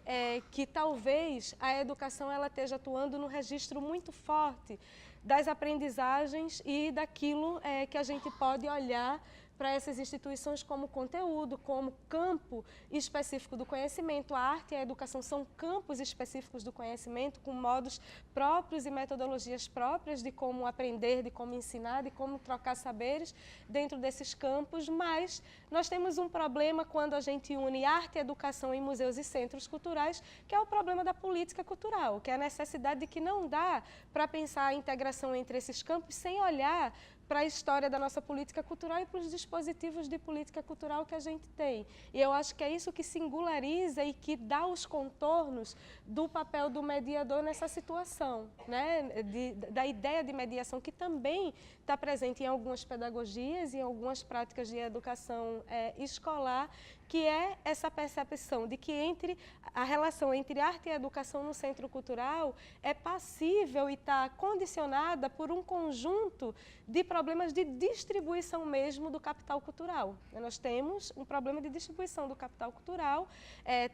que talvez a educação ela esteja atuando no registro muito forte das aprendizagens e daquilo que a gente pode olhar para essas instituições como conteúdo, como campo específico do conhecimento. A arte e a educação são campos específicos do conhecimento, com modos próprios e metodologias próprias de como aprender, de como ensinar, de como trocar saberes dentro desses campos, mas nós temos um problema quando a gente une arte e educação em museus e centros culturais, que é o problema da política cultural, que é a necessidade de que não dá para pensar a integração entre esses campos sem olhar para a história da nossa política cultural e para os dispositivos de política cultural que a gente tem. E eu acho que é isso que singulariza e que dá os contornos do papel do mediador nessa situação, né? Da ideia de mediação que também está presente em algumas pedagogias e em algumas práticas de educação escolar, que é essa percepção de que a relação entre arte e educação no centro cultural é passível e está condicionada por um conjunto de problemas de distribuição mesmo do capital cultural. Nós temos um problema de distribuição do capital cultural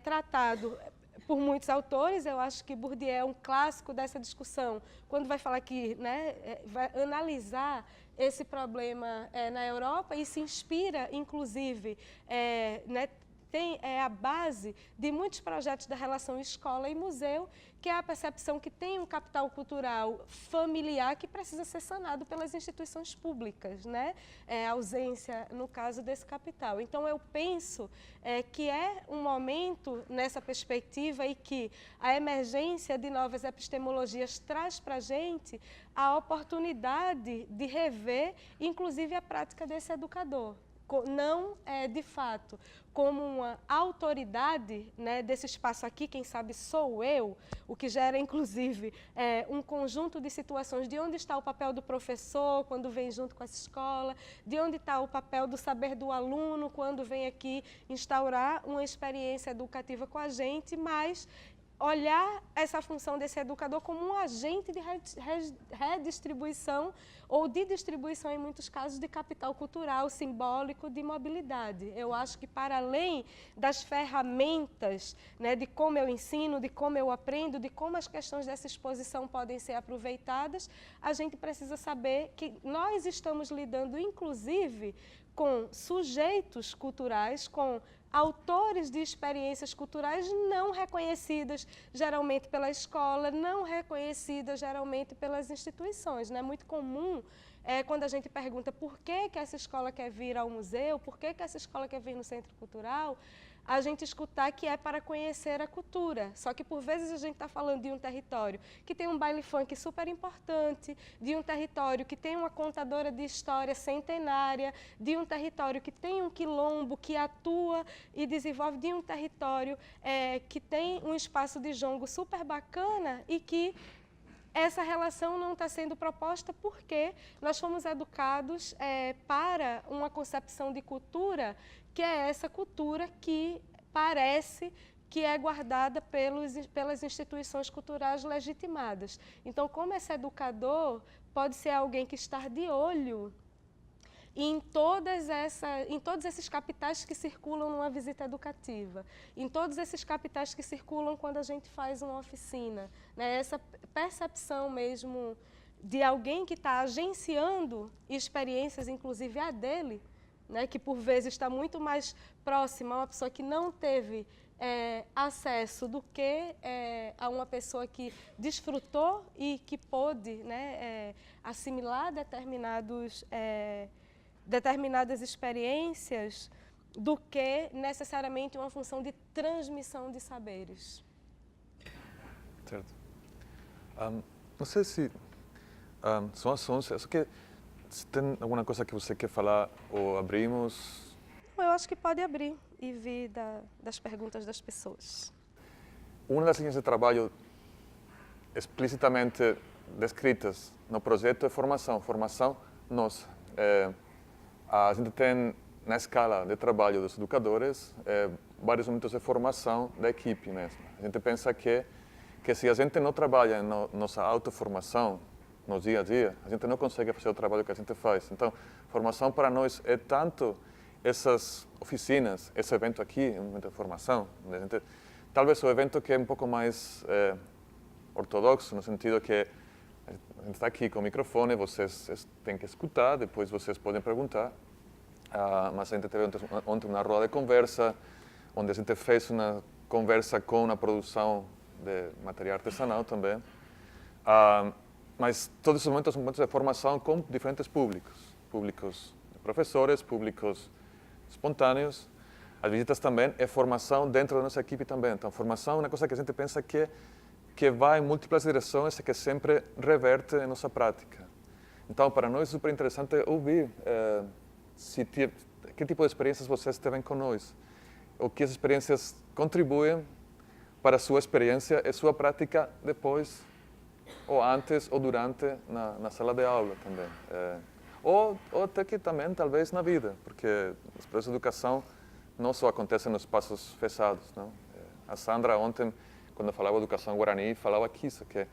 tratado por muitos autores. Eu acho que Bourdieu é um clássico dessa discussão, quando vai falar que, vai analisar esse problema na Europa e se inspira, inclusive, tem a base de muitos projetos da relação escola e museu, que é a percepção que tem um capital cultural familiar que precisa ser sanado pelas instituições públicas, a ausência, no caso, desse capital. Então, eu penso que é um momento, nessa perspectiva, e que a emergência de novas epistemologias traz para a gente a oportunidade de rever, inclusive, a prática desse educador. Não, de fato, como uma autoridade desse espaço aqui, quem sabe sou eu, o que gera, inclusive, um conjunto de situações de onde está o papel do professor quando vem junto com essa escola, de onde está o papel do saber do aluno quando vem aqui instaurar uma experiência educativa com a gente, mas olhar essa função desse educador como um agente de redistribuição ou de distribuição, em muitos casos, de capital cultural, simbólico, de mobilidade. Eu acho que, para além das ferramentas, de como eu ensino, de como eu aprendo, de como as questões dessa exposição podem ser aproveitadas, a gente precisa saber que nós estamos lidando, inclusive, com sujeitos culturais, com autores de experiências culturais não reconhecidas geralmente pela escola, não reconhecidas geralmente pelas instituições. É muito comum quando a gente pergunta por que essa escola quer vir ao museu, por que essa escola quer vir no centro cultural, a gente escutar que é para conhecer a cultura. Só que, por vezes, a gente está falando de um território que tem um baile funk super importante, de um território que tem uma contadora de história centenária, de um território que tem um quilombo que atua e desenvolve, de um território que tem um espaço de jongo super bacana e que essa relação não está sendo proposta porque nós fomos educados para uma concepção de cultura que é essa cultura que parece que é guardada pelas instituições culturais legitimadas. Então, como esse educador pode ser alguém que está de olho em todos esses capitais que circulam numa visita educativa, em todos esses capitais que circulam quando a gente faz uma oficina, essa percepção mesmo de alguém que está agenciando experiências, inclusive a dele, que por vezes está muito mais próxima a uma pessoa que não teve acesso do que a uma pessoa que desfrutou e que pôde assimilar determinadas experiências, do que necessariamente uma função de transmissão de saberes. Certo. Não sei se são as 11, acho que se tem alguma coisa que você quer falar ou abrimos? Eu acho que pode abrir e vir das perguntas das pessoas. Uma das linhas de trabalho explicitamente descritas no projeto é formação. Formação nossa. A gente tem, na escala de trabalho dos educadores, vários momentos de formação da equipe mesmo. A gente pensa que se a gente não trabalha na nossa autoformação, no dia a dia, a gente não consegue fazer o trabalho que a gente faz. Então, formação para nós é tanto essas oficinas, esse evento aqui, um momento de formação. Talvez o evento que é um pouco mais ortodoxo, no sentido que a gente está aqui com o microfone, vocês têm que escutar, depois vocês podem perguntar. Mas a gente teve ontem uma roda de conversa, onde a gente fez uma conversa com a produção de material artesanal também. Mas todos os momentos são momentos de formação com diferentes públicos. Públicos de professores, públicos espontâneos. As visitas também é formação dentro da nossa equipe também. Então, formação é uma coisa que a gente pensa que vai em múltiplas direções e que sempre reverte em nossa prática. Então, para nós é super interessante ouvir que tipo de experiências vocês têm com nós. Ou que as experiências contribuem para a sua experiência e sua prática depois, ou antes ou durante na sala de aula também. Ou até que também, talvez, na vida, porque os processos de educação não só acontece nos espaços fechados, não? A Sandra ontem, quando falava de educação guarani, falava que isso, que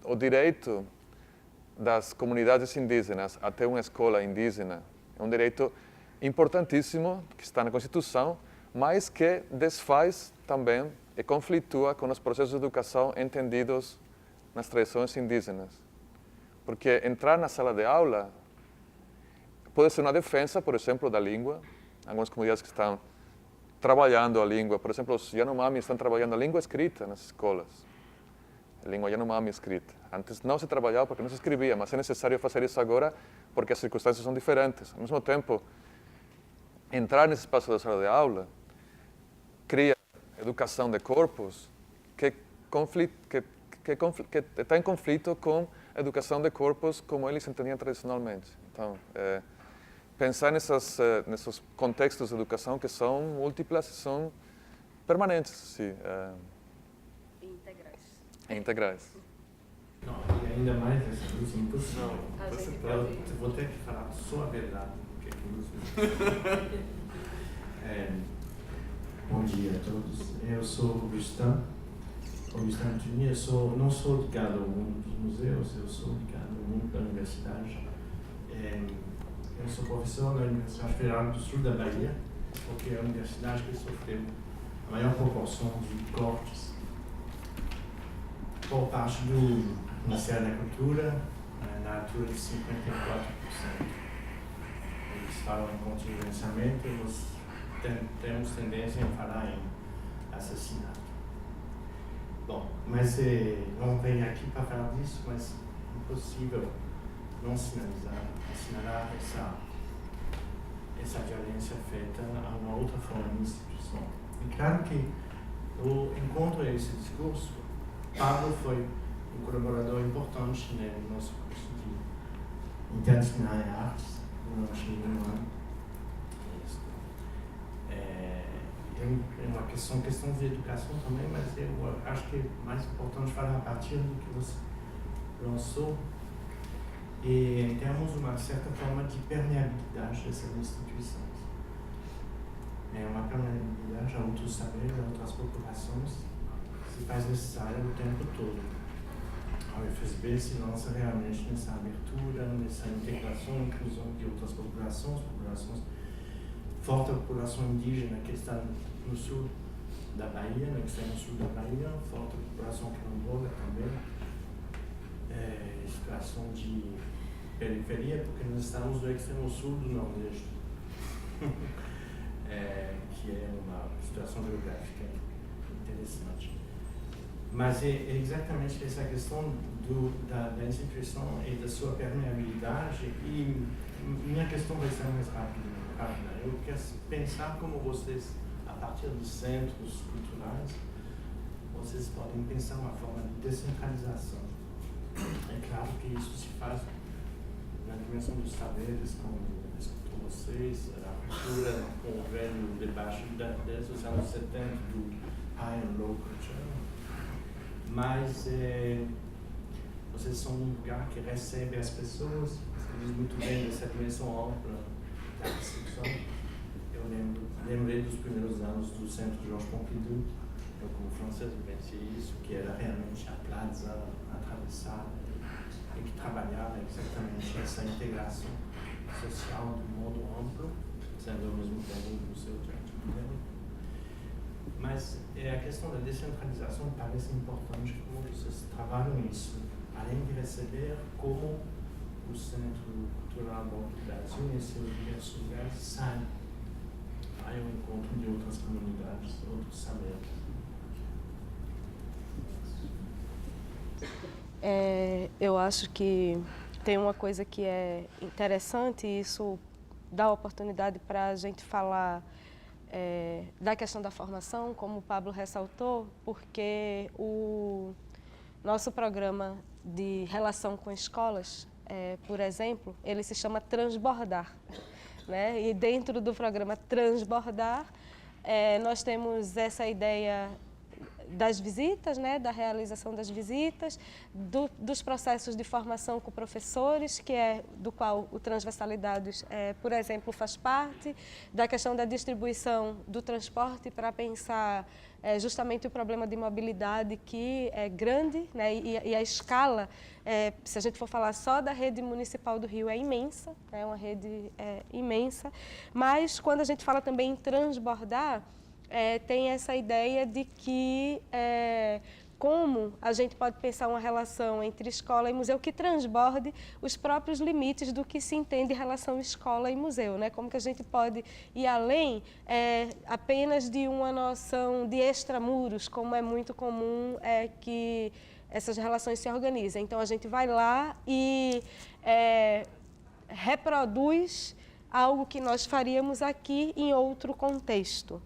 o direito das comunidades indígenas a ter uma escola indígena é um direito importantíssimo que está na Constituição, mas que desfaz também e conflitua com os processos de educação entendidos nas tradições indígenas. Porque entrar na sala de aula pode ser uma defesa, por exemplo, da língua. Algumas comunidades que estão trabalhando a língua, por exemplo, os Yanomami estão trabalhando a língua escrita nas escolas. A língua Yanomami escrita. Antes não se trabalhava porque não se escrevia, mas é necessário fazer isso agora porque as circunstâncias são diferentes. Ao mesmo tempo, entrar nesse espaço da sala de aula cria educação de corpos que está em conflito com a educação de corpos como eles entendiam tradicionalmente. Então, pensar nesses contextos de educação que são múltiplas e são permanentes. Sim, e integrais. Não, e ainda mais essa luz impossível. Não, eu vou ter que falar só a verdade, porque é luz. Bom dia a todos. Eu sou Augustin Antunes. Eu não sou ligado ao mundo dos museus, eu sou ligado ao mundo da universidade. Eu sou professor na Universidade Federal do Sul da Bahia, porque é a universidade que sofreu a maior proporção de cortes por parte do Ministério da Cultura, na altura de 54%. Eles falam em contingenciamento e nós temos tendência em falar em assassinato. Bom, mas não venho aqui para falar disso, mas é impossível não assinalar essa violência feita a uma outra forma de instituição. E claro que eu encontro esse discurso. Pablo foi um colaborador importante no nosso curso de Interdisciplinar em Artes, no ano. É uma questão de educação também, mas eu acho que é mais importante falar a partir do que você lançou, e em termos de uma certa forma de permeabilidade dessas instituições. É uma permeabilidade a outros saberes, a outras populações, se faz necessária o tempo todo. A UFSB se lança realmente nessa abertura, nessa integração, inclusão de outras populações, forte a população indígena que está no sul da Bahia, no extremo sul da Bahia, forte a população quilombola também, situação de periferia, porque nós estamos no extremo sul do Nordeste, que é uma situação geográfica interessante. Mas é exatamente essa questão da instituição e da sua permeabilidade, e minha questão vai ser mais rápida. Eu quero pensar como vocês, a partir dos centros culturais, vocês podem pensar uma forma de descentralização. É claro que isso se faz na dimensão dos saberes, como escutou vocês, a cultura com o velho debate desde os anos 70 do high and low culture. Mas vocês são um lugar que recebe as pessoas, você diz muito bem dessa dimensão ampla da recepção. Eu lembrei dos primeiros anos do Centro Georges Pompidou, eu como francês vivenciei isso, que era realmente a plaza atravessada e que trabalhava exatamente essa integração social do modo amplo, sendo ao mesmo tempo um museu de arte moderna. Mas a questão da descentralização parece importante, como vocês trabalham isso, além de receber como o Centro Cultural do Brasil, em seus diversos lugares, sai ao encontro de outras comunidades, outros saberes. Eu acho que tem uma coisa que é interessante, e isso dá oportunidade para a gente falar da questão da formação, como o Pablo ressaltou, porque o nosso programa de relação com escolas, por exemplo, ele se chama Transbordar, né? E dentro do programa Transbordar, nós temos essa ideia das visitas, né, da realização das visitas, dos processos de formação com professores, que é do qual o Transversalidades, por exemplo, faz parte, da questão da distribuição do transporte para pensar justamente o problema de mobilidade, que é grande, né, e a escala, se a gente for falar só da rede municipal do Rio, é imensa, é uma rede imensa, mas quando a gente fala também em transbordar, tem essa ideia de que como a gente pode pensar uma relação entre escola e museu que transborde os próprios limites do que se entende relação escola e museu, né? Como que a gente pode ir além apenas de uma noção de extramuros, como é muito comum que essas relações se organizem. Então, a gente vai lá e reproduz algo que nós faríamos aqui em outro contexto,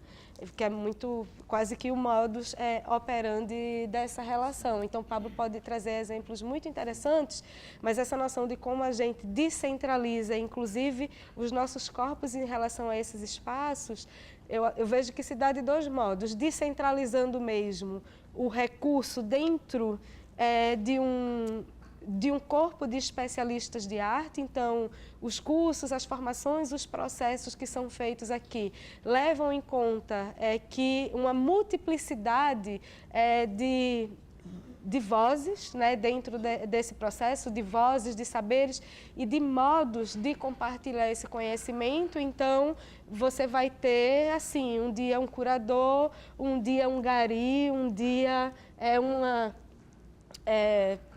que é muito, quase que o modus operandi dessa relação. Então, Pablo pode trazer exemplos muito interessantes, mas essa noção de como a gente descentraliza, inclusive, os nossos corpos em relação a esses espaços, eu vejo que se dá de dois modos, descentralizando mesmo o recurso dentro de um corpo de especialistas de arte. Então, os cursos, as formações, os processos que são feitos aqui levam em conta que uma multiplicidade de vozes, né, dentro desse processo, de vozes, de saberes e de modos de compartilhar esse conhecimento. Então, você vai ter, assim, um dia um curador, um dia um gari, um dia uma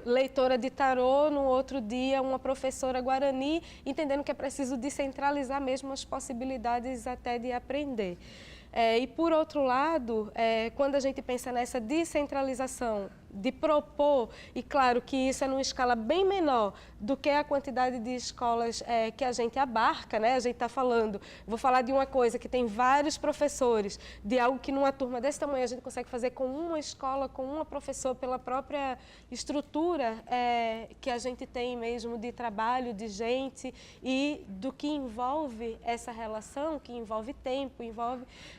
leitora de tarô, no outro dia uma professora guarani, entendendo que é preciso descentralizar mesmo as possibilidades até de aprender. E por outro lado, quando a gente pensa nessa descentralização de propor, e claro que isso é numa escala bem menor do que a quantidade de escolas que a gente abarca, né? A gente está falando, vou falar de uma coisa que tem vários professores, de algo que numa turma desse tamanho a gente consegue fazer com uma escola, com uma professora, pela própria estrutura que a gente tem mesmo de trabalho, de gente e do que envolve essa relação, que envolve tempo,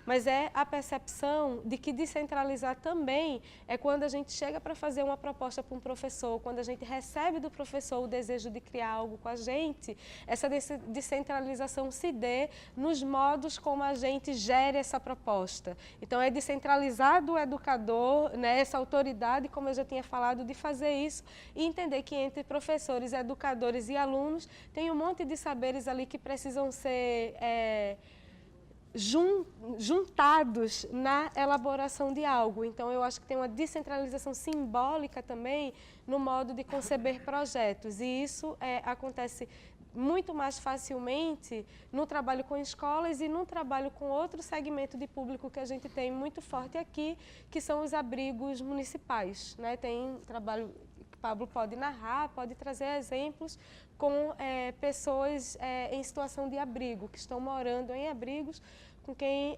mas é a percepção de que descentralizar também é quando a gente chega para fazer uma proposta para um professor, quando a gente recebe do professor o desejo de criar algo com a gente, essa descentralização se dê nos modos como a gente gere essa proposta. Então, é descentralizar do educador, né, essa autoridade, como eu já tinha falado, de fazer isso e entender que entre professores, educadores e alunos tem um monte de saberes ali que precisam ser juntados na elaboração de algo. Então, eu acho que tem uma descentralização simbólica também no modo de conceber projetos. E isso acontece muito mais facilmente no trabalho com escolas e no trabalho com outro segmento de público que a gente tem muito forte aqui, que são os abrigos municipais, né? Tem trabalho que Pablo pode narrar, pode trazer exemplos com pessoas em situação de abrigo, que estão morando em abrigos, com quem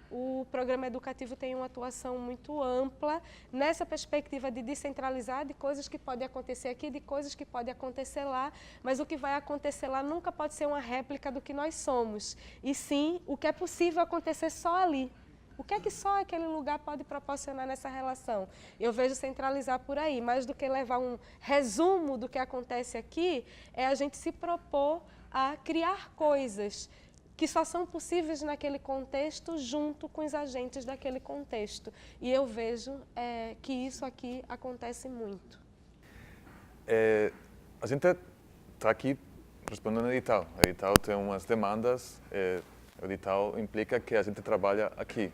o programa educativo tem uma atuação muito ampla nessa perspectiva de descentralizar, de coisas que podem acontecer aqui, de coisas que podem acontecer lá, mas o que vai acontecer lá nunca pode ser uma réplica do que nós somos, e sim o que é possível acontecer só ali. O que é que só aquele lugar pode proporcionar nessa relação? Eu vejo centralizar por aí, mais do que levar um resumo do que acontece aqui, é a gente se propor a criar coisas que só são possíveis naquele contexto junto com os agentes daquele contexto. E eu vejo que isso aqui acontece muito. A gente está aqui respondendo ao edital. O edital tem umas demandas, o edital implica que a gente trabalha aqui.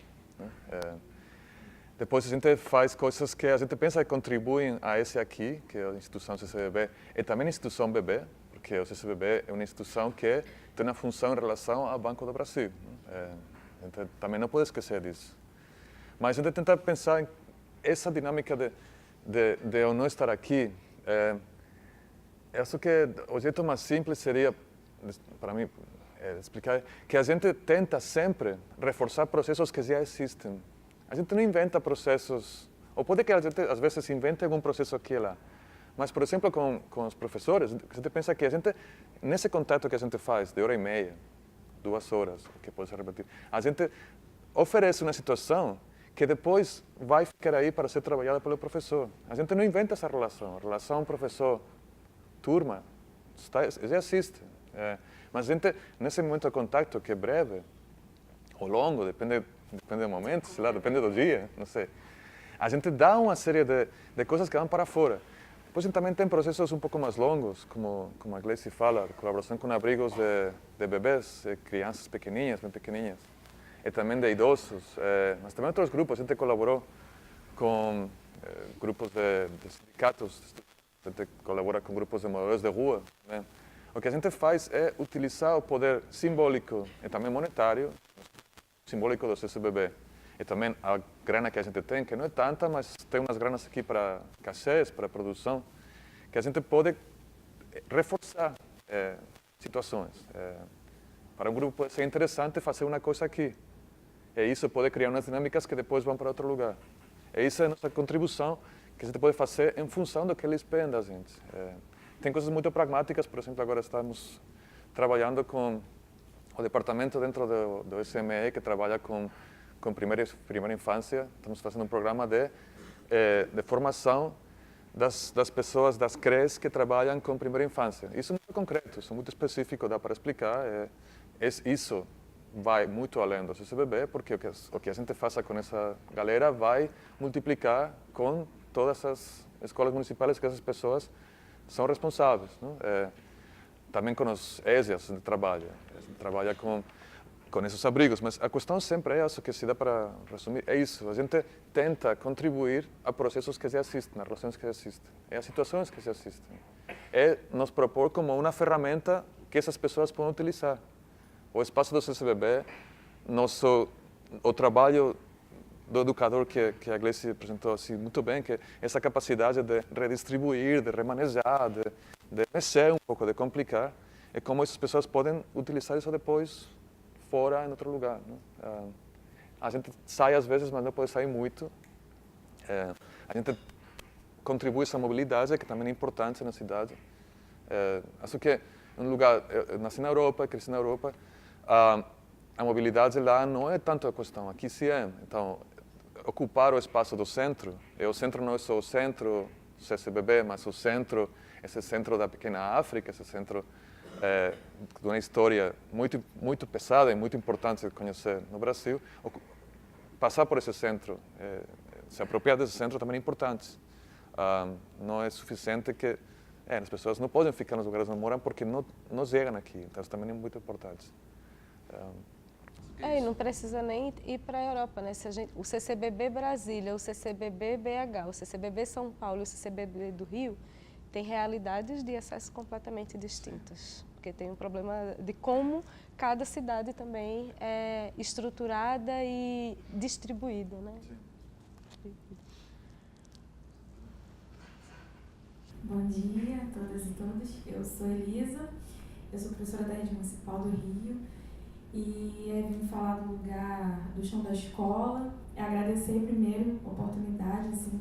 Depois a gente faz coisas que a gente pensa que contribuem a esse aqui, que é a instituição CCBB, e também a instituição BB, porque o CCBB é uma instituição que tem uma função em relação ao Banco do Brasil. A gente também não pode esquecer disso. Mas a gente tenta pensar em essa dinâmica de eu não estar aqui. Acho que o jeito mais simples seria, para mim, explicar que a gente tenta sempre reforçar processos que já existem. A gente não inventa processos, ou pode que a gente às vezes invente algum processo aqui e lá. Mas, por exemplo, com os professores, a gente pensa que a gente, nesse contato que a gente faz, de hora e meia, 2 horas, que pode ser repetido, a gente oferece uma situação que depois vai ficar aí para ser trabalhada pelo professor. A gente não inventa essa relação. A relação professor-turma já existe. Mas a gente, nesse momento de contato, que é breve ou longo, depende do momento, sei lá, depende do dia, não sei. A gente dá uma série de coisas que vão para fora. Depois a gente também tem processos um pouco mais longos, como a Gleice fala, de colaboração com abrigos de bebês, de crianças pequenininhas, bem pequenininhas. E também de idosos, mas também outros grupos. A gente colaborou com grupos de sindicatos, a gente colabora com grupos de moradores de rua. Né? O que a gente faz é utilizar o poder simbólico e também monetário, simbólico do CCBB. E também a grana que a gente tem, que não é tanta, mas tem umas granas aqui para cachês, para produção, que a gente pode reforçar situações. Para um grupo pode ser interessante fazer uma coisa aqui. E isso pode criar umas dinâmicas que depois vão para outro lugar. E isso é a nossa contribuição que a gente pode fazer em função do que eles pedem da gente. Tem coisas muito pragmáticas, por exemplo, agora estamos trabalhando com o departamento dentro do SME que trabalha com primeira infância. Estamos fazendo um programa de formação das pessoas das CREs que trabalham com primeira infância. Isso não é concreto, isso é muito específico, dá para explicar. Isso vai muito além do CCBB, porque o que a gente faça com essa galera vai multiplicar com todas as escolas municipais que essas pessoas são responsáveis. Não? Também com os ESIAs a gente trabalha com esses abrigos, mas a questão sempre é essa, que se dá para resumir, é isso. A gente tenta contribuir a processos que já existem, a relações que já existem, a situações que já existem. É nos propor como uma ferramenta que essas pessoas podem utilizar. O espaço do CCBB, o trabalho do educador que a Gleice apresentou assim, muito bem, que essa capacidade de redistribuir, de remanejar, de mexer um pouco, de complicar, é como essas pessoas podem utilizar isso depois fora, em outro lugar. Né? A gente sai às vezes, mas não pode sair muito. A gente contribui essa mobilidade, que também é importante na cidade. Acho que um lugar, eu nasci na Europa, cresci na Europa, a mobilidade lá não é tanto a questão, aqui sim é. Então, ocupar o espaço do centro, e o centro não é só o centro CCBB, mas o centro, esse centro da pequena África, esse centro de uma história muito pesada e muito importante de conhecer no Brasil. Passar por esse centro, se apropriar desse centro também é importante. Não é suficiente que as pessoas não podem ficar nos lugares onde moram porque não chegam aqui, então isso também é muito importante. E não precisa nem ir para a Europa, né? O CCBB Brasília, o CCBB BH, o CCBB São Paulo e o CCBB do Rio têm realidades de acesso completamente distintas, porque tem um problema de como cada cidade também é estruturada e distribuída, né? Sim. Bom dia a todas e todos. Eu sou Elisa, eu sou professora da Rede Municipal do Rio e vim falar do lugar do chão da escola. Agradecer primeiro a oportunidade, assim,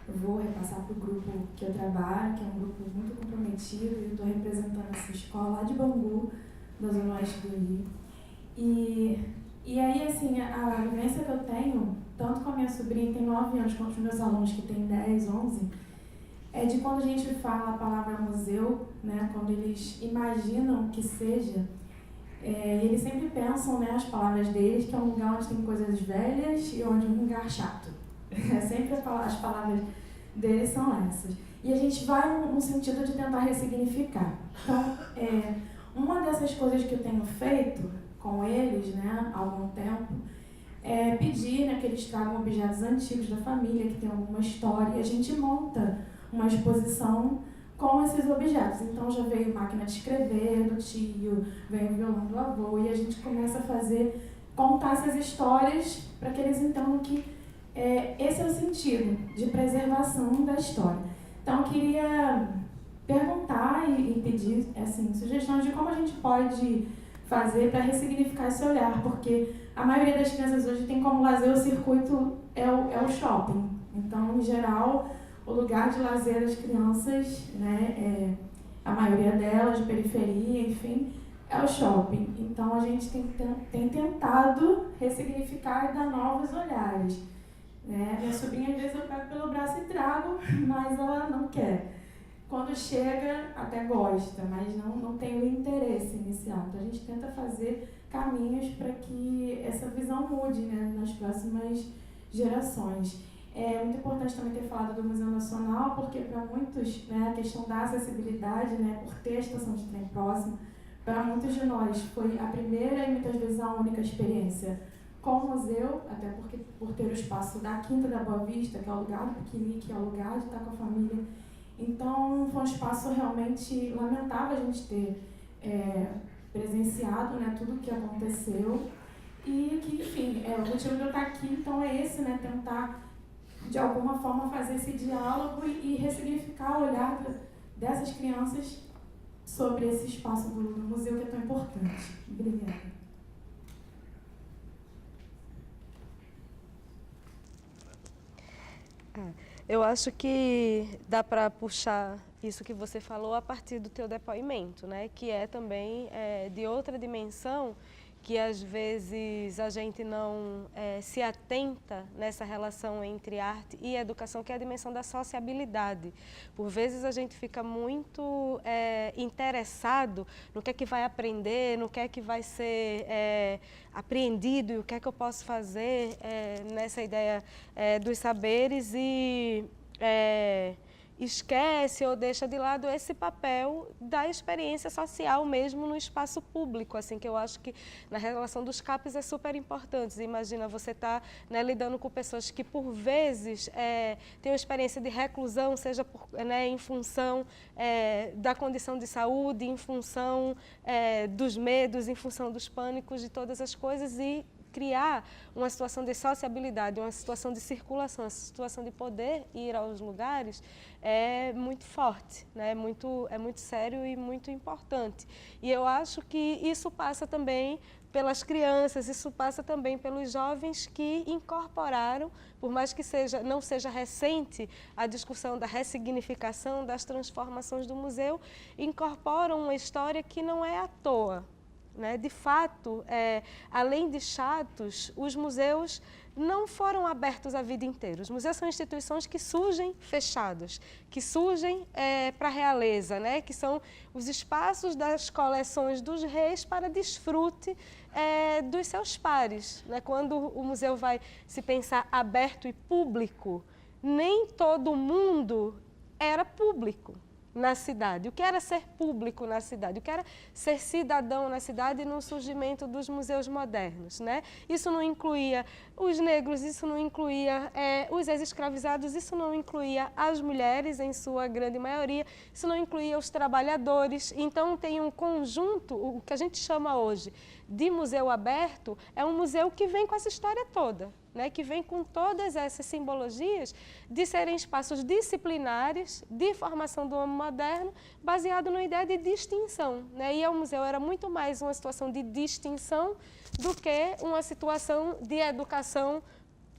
eu vou repassar para o grupo que eu trabalho, que é um grupo muito comprometido, e eu estou representando essa escola lá de Bangu, da Zona Oeste do Rio. E aí, assim, a vivência que eu tenho, tanto com a minha sobrinha, que tem 9 anos, quanto os meus alunos, que têm 10, 11, é de quando a gente fala a palavra museu, né, quando eles imaginam que seja, eles sempre pensam, né, as palavras deles, que é um lugar onde tem coisas velhas e onde é um lugar chato. Sempre as palavras deles são essas. E a gente vai no sentido de tentar ressignificar. Então, uma dessas coisas que eu tenho feito com eles, né, há algum tempo, é pedir, né, que eles tragam objetos antigos da família, que tem alguma história, e a gente monta uma exposição com esses objetos. Então já veio máquina de escrever do tio, veio o violão do avô, e a gente começa a contar essas histórias para que eles entendam que esse é o sentido de preservação da história. Então eu queria perguntar e pedir assim, sugestões de como a gente pode fazer para ressignificar esse olhar, porque a maioria das crianças hoje tem como lazer o circuito é o shopping. Então, em geral, o lugar de lazer das crianças, né, a maioria delas, de periferia, enfim, é o shopping. Então, a gente tem tentado ressignificar e dar novos olhares. Né? Minha sobrinha, às vezes, eu pego pelo braço e trago, mas ela não quer. Quando chega, até gosta, mas não tem o interesse inicial. Então, a gente tenta fazer caminhos para que essa visão mude, né, nas próximas gerações. É muito importante também ter falado do Museu Nacional, porque para muitos, né, a questão da acessibilidade, né, por ter a estação de trem próxima, para muitos de nós foi a primeira e muitas vezes a única experiência com o museu, até porque por ter o espaço da Quinta da Boa Vista, que é o lugar do piquenique, é o lugar de estar com a família. Então, foi um espaço realmente lamentável a gente ter presenciado, né, tudo o que aconteceu. E que, enfim, o motivo de eu estar aqui, então, é esse, né, tentar, de alguma forma, fazer esse diálogo e ressignificar o olhar dessas crianças sobre esse espaço do museu que é tão importante. Obrigada. Eu acho que dá para puxar isso que você falou a partir do teu depoimento, né? Que é também de outra dimensão, que às vezes a gente não se atenta nessa relação entre arte e educação, que é a dimensão da sociabilidade. Por vezes a gente fica muito interessado no que é que vai aprender, no que é que vai ser apreendido e o que é que eu posso fazer nessa ideia dos saberes e esquece ou deixa de lado esse papel da experiência social mesmo no espaço público, assim, que eu acho que na relação dos CAPs é super importante. Imagina, você está lidando com pessoas que por vezes têm uma experiência de reclusão, seja em função da condição de saúde, em função dos medos, em função dos pânicos, de todas as coisas, e criar uma situação de sociabilidade, uma situação de circulação, uma situação de poder ir aos lugares é muito forte, né? É muito sério e muito importante. E eu acho que isso passa também pelas crianças, isso passa também pelos jovens que incorporaram, por mais que não seja recente a discussão da ressignificação, das transformações do museu, incorporam uma história que não é à toa. Né? De fato, além de chatos, os museus não foram abertos a vida inteira. Os museus são instituições que surgem fechados, que surgem para a realeza, né? Que são os espaços das coleções dos reis para desfrute dos seus pares. Né? Quando o museu vai se pensar aberto e público, nem todo mundo era público na cidade. O que era ser público na cidade? O que era ser cidadão na cidade no surgimento dos museus modernos, né? Isso não incluía os negros, isso não incluía os ex-escravizados, isso não incluía as mulheres, em sua grande maioria, isso não incluía os trabalhadores. Então, tem um conjunto, o que a gente chama hoje de museu aberto, é um museu que vem com essa história toda. Né, que vem com todas essas simbologias de serem espaços disciplinares de formação do homem moderno, baseado na ideia de distinção. Né? E o museu era muito mais uma situação de distinção do que uma situação de educação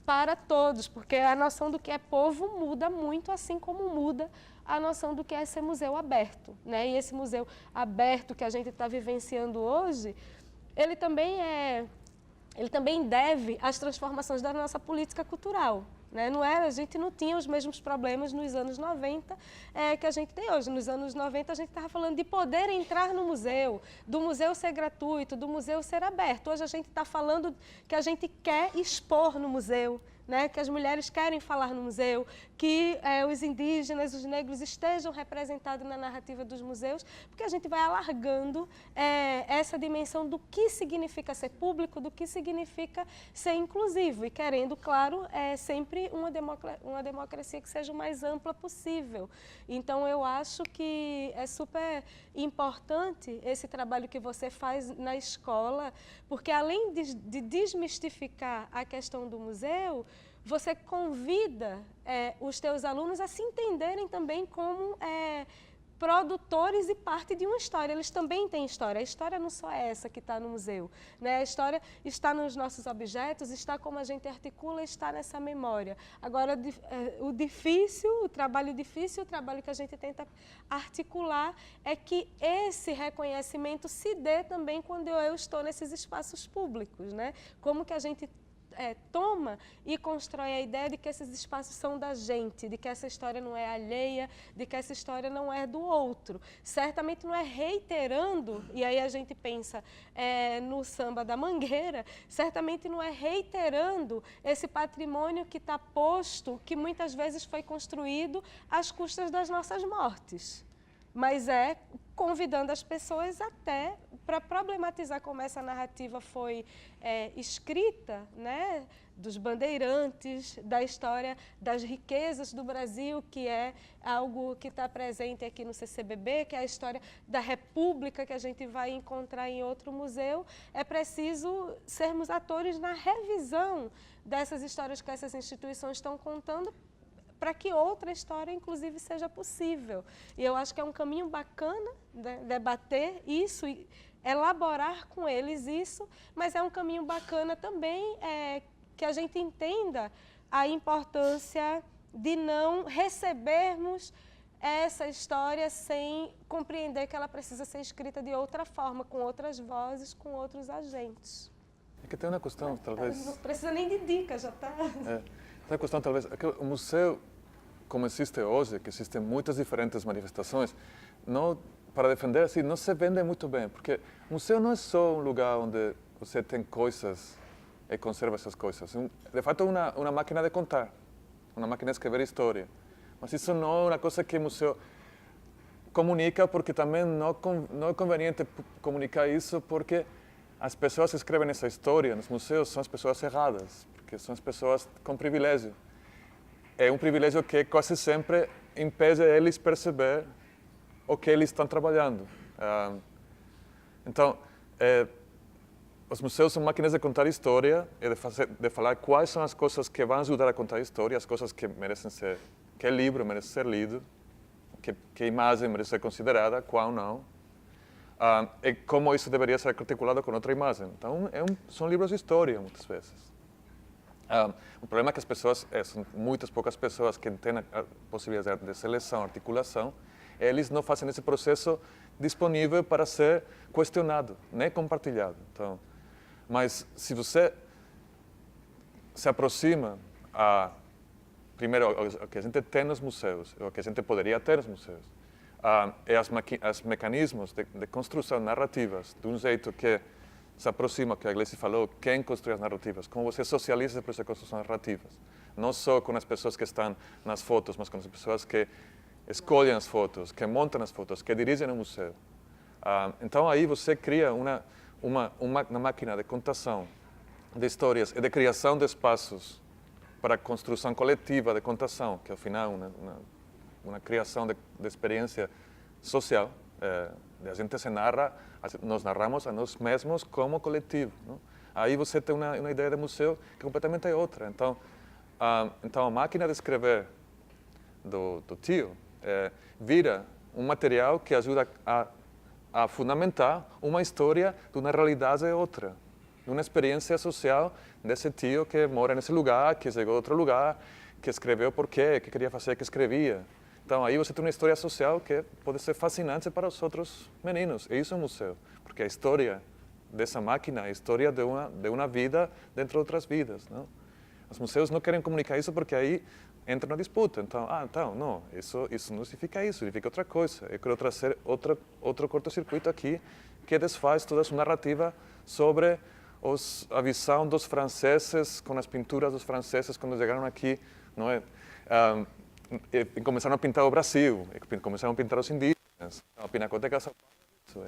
para todos, porque a noção do que é povo muda muito, assim como muda a noção do que é ser museu aberto. Né? E esse museu aberto que a gente está vivenciando hoje, ele também deve às transformações da nossa política cultural. Né? A gente não tinha os mesmos problemas nos anos 90 que a gente tem hoje. Nos anos 90 a gente estava falando de poder entrar no museu, do museu ser gratuito, do museu ser aberto. Hoje a gente está falando que a gente quer expor no museu, né? Que as mulheres querem falar no museu, que os indígenas, os negros estejam representados na narrativa dos museus, porque a gente vai alargando essa dimensão do que significa ser público, do que significa ser inclusivo e querendo, claro, sempre uma democracia que seja o mais ampla possível. Então, eu acho que é super importante esse trabalho que você faz na escola, porque além de desmistificar a questão do museu, você convida os teus alunos a se entenderem também como produtores e parte de uma história. Eles também têm história. A história não só é essa que está no museu. Né? A história está nos nossos objetos, está como a gente articula, está nessa memória. Agora, o trabalho que a gente tenta articular é que esse reconhecimento se dê também quando eu estou nesses espaços públicos. Né? Como que a gente toma e constrói a ideia de que esses espaços são da gente, de que essa história não é alheia, de que essa história não é do outro. Certamente não é reiterando, e aí a gente pensa no samba da Mangueira, certamente não é reiterando esse patrimônio que está posto, que muitas vezes foi construído às custas das nossas mortes. Mas é convidando as pessoas até para problematizar como essa narrativa foi escrita, né, dos bandeirantes, da história das riquezas do Brasil, que é algo que está presente aqui no CCBB, que é a história da República que a gente vai encontrar em outro museu. É preciso sermos atores na revisão dessas histórias que essas instituições estão contando, para que outra história, inclusive, seja possível. E eu acho que é um caminho bacana, né, debater isso e elaborar com eles isso, mas é um caminho bacana também que a gente entenda a importância de não recebermos essa história sem compreender que ela precisa ser escrita de outra forma, com outras vozes, com outros agentes. É que tem uma questão, talvez... Não precisa nem de dica, já está... Tem a questão, talvez, é que o museu, como existe hoje, que existem muitas diferentes manifestações, não, para defender assim, não se vende muito bem, porque o museu não é só um lugar onde você tem coisas e conserva essas coisas. De fato, é uma máquina de contar, uma máquina de escrever história. Mas isso não é uma coisa que o museu comunica, porque também não é conveniente comunicar isso, porque as pessoas que escrevem essa história nos museus são as pessoas erradas, porque são as pessoas com privilégio. É um privilégio que quase sempre impede eles perceber o que eles estão trabalhando. Então, os museus são máquinas de contar história e de falar quais são as coisas que vão ajudar a contar a história, as coisas que merecem ser, que livro merece ser lido, que imagem merece ser considerada, qual não. E como isso deveria ser articulado com outra imagem. Então, são livros de história, muitas vezes. O problema é que as pessoas, são muitas poucas pessoas que têm a possibilidade de seleção, articulação, eles não fazem esse processo disponível para ser questionado, nem compartilhado. Então, mas se você se aproxima primeiro, o que a gente tem nos museus, o que a gente poderia ter nos museus, os mecanismos de construção narrativas de um jeito que se aproxima, que a Gleice falou, quem construi as narrativas, como você socializa esse processo de construção de narrativas. Não só com as pessoas que estão nas fotos, mas com as pessoas que escolhem as fotos, que montam as fotos, que dirigem o museu. Então aí você cria uma máquina de contação de histórias e de criação de espaços para a construção coletiva de contação, que ao final é uma criação de experiência social. A gente se narra, nós narramos a nós mesmos como coletivo. Não? Aí você tem uma ideia de museu que completamente é outra. Então a máquina de escrever do tio vira um material que ajuda a fundamentar uma história de uma realidade outra, de uma experiência social desse tio que mora nesse lugar, que chegou de outro lugar, que escreveu por quê, que queria fazer, que escrevia. Então, aí você tem uma história social que pode ser fascinante para os outros meninos. E isso é um museu, porque a história dessa máquina é a história de uma vida dentro de outras vidas. Não? Os museus não querem comunicar isso porque aí entra na disputa. Então, não, isso não significa isso, significa outra coisa. Eu quero trazer outro cortocircuito aqui que desfaz toda a sua narrativa sobre a visão dos franceses, com as pinturas dos franceses quando chegaram aqui, não é? E começaram a pintar o Brasil, e começaram a pintar os indígenas. A Pinacoteca São Paulo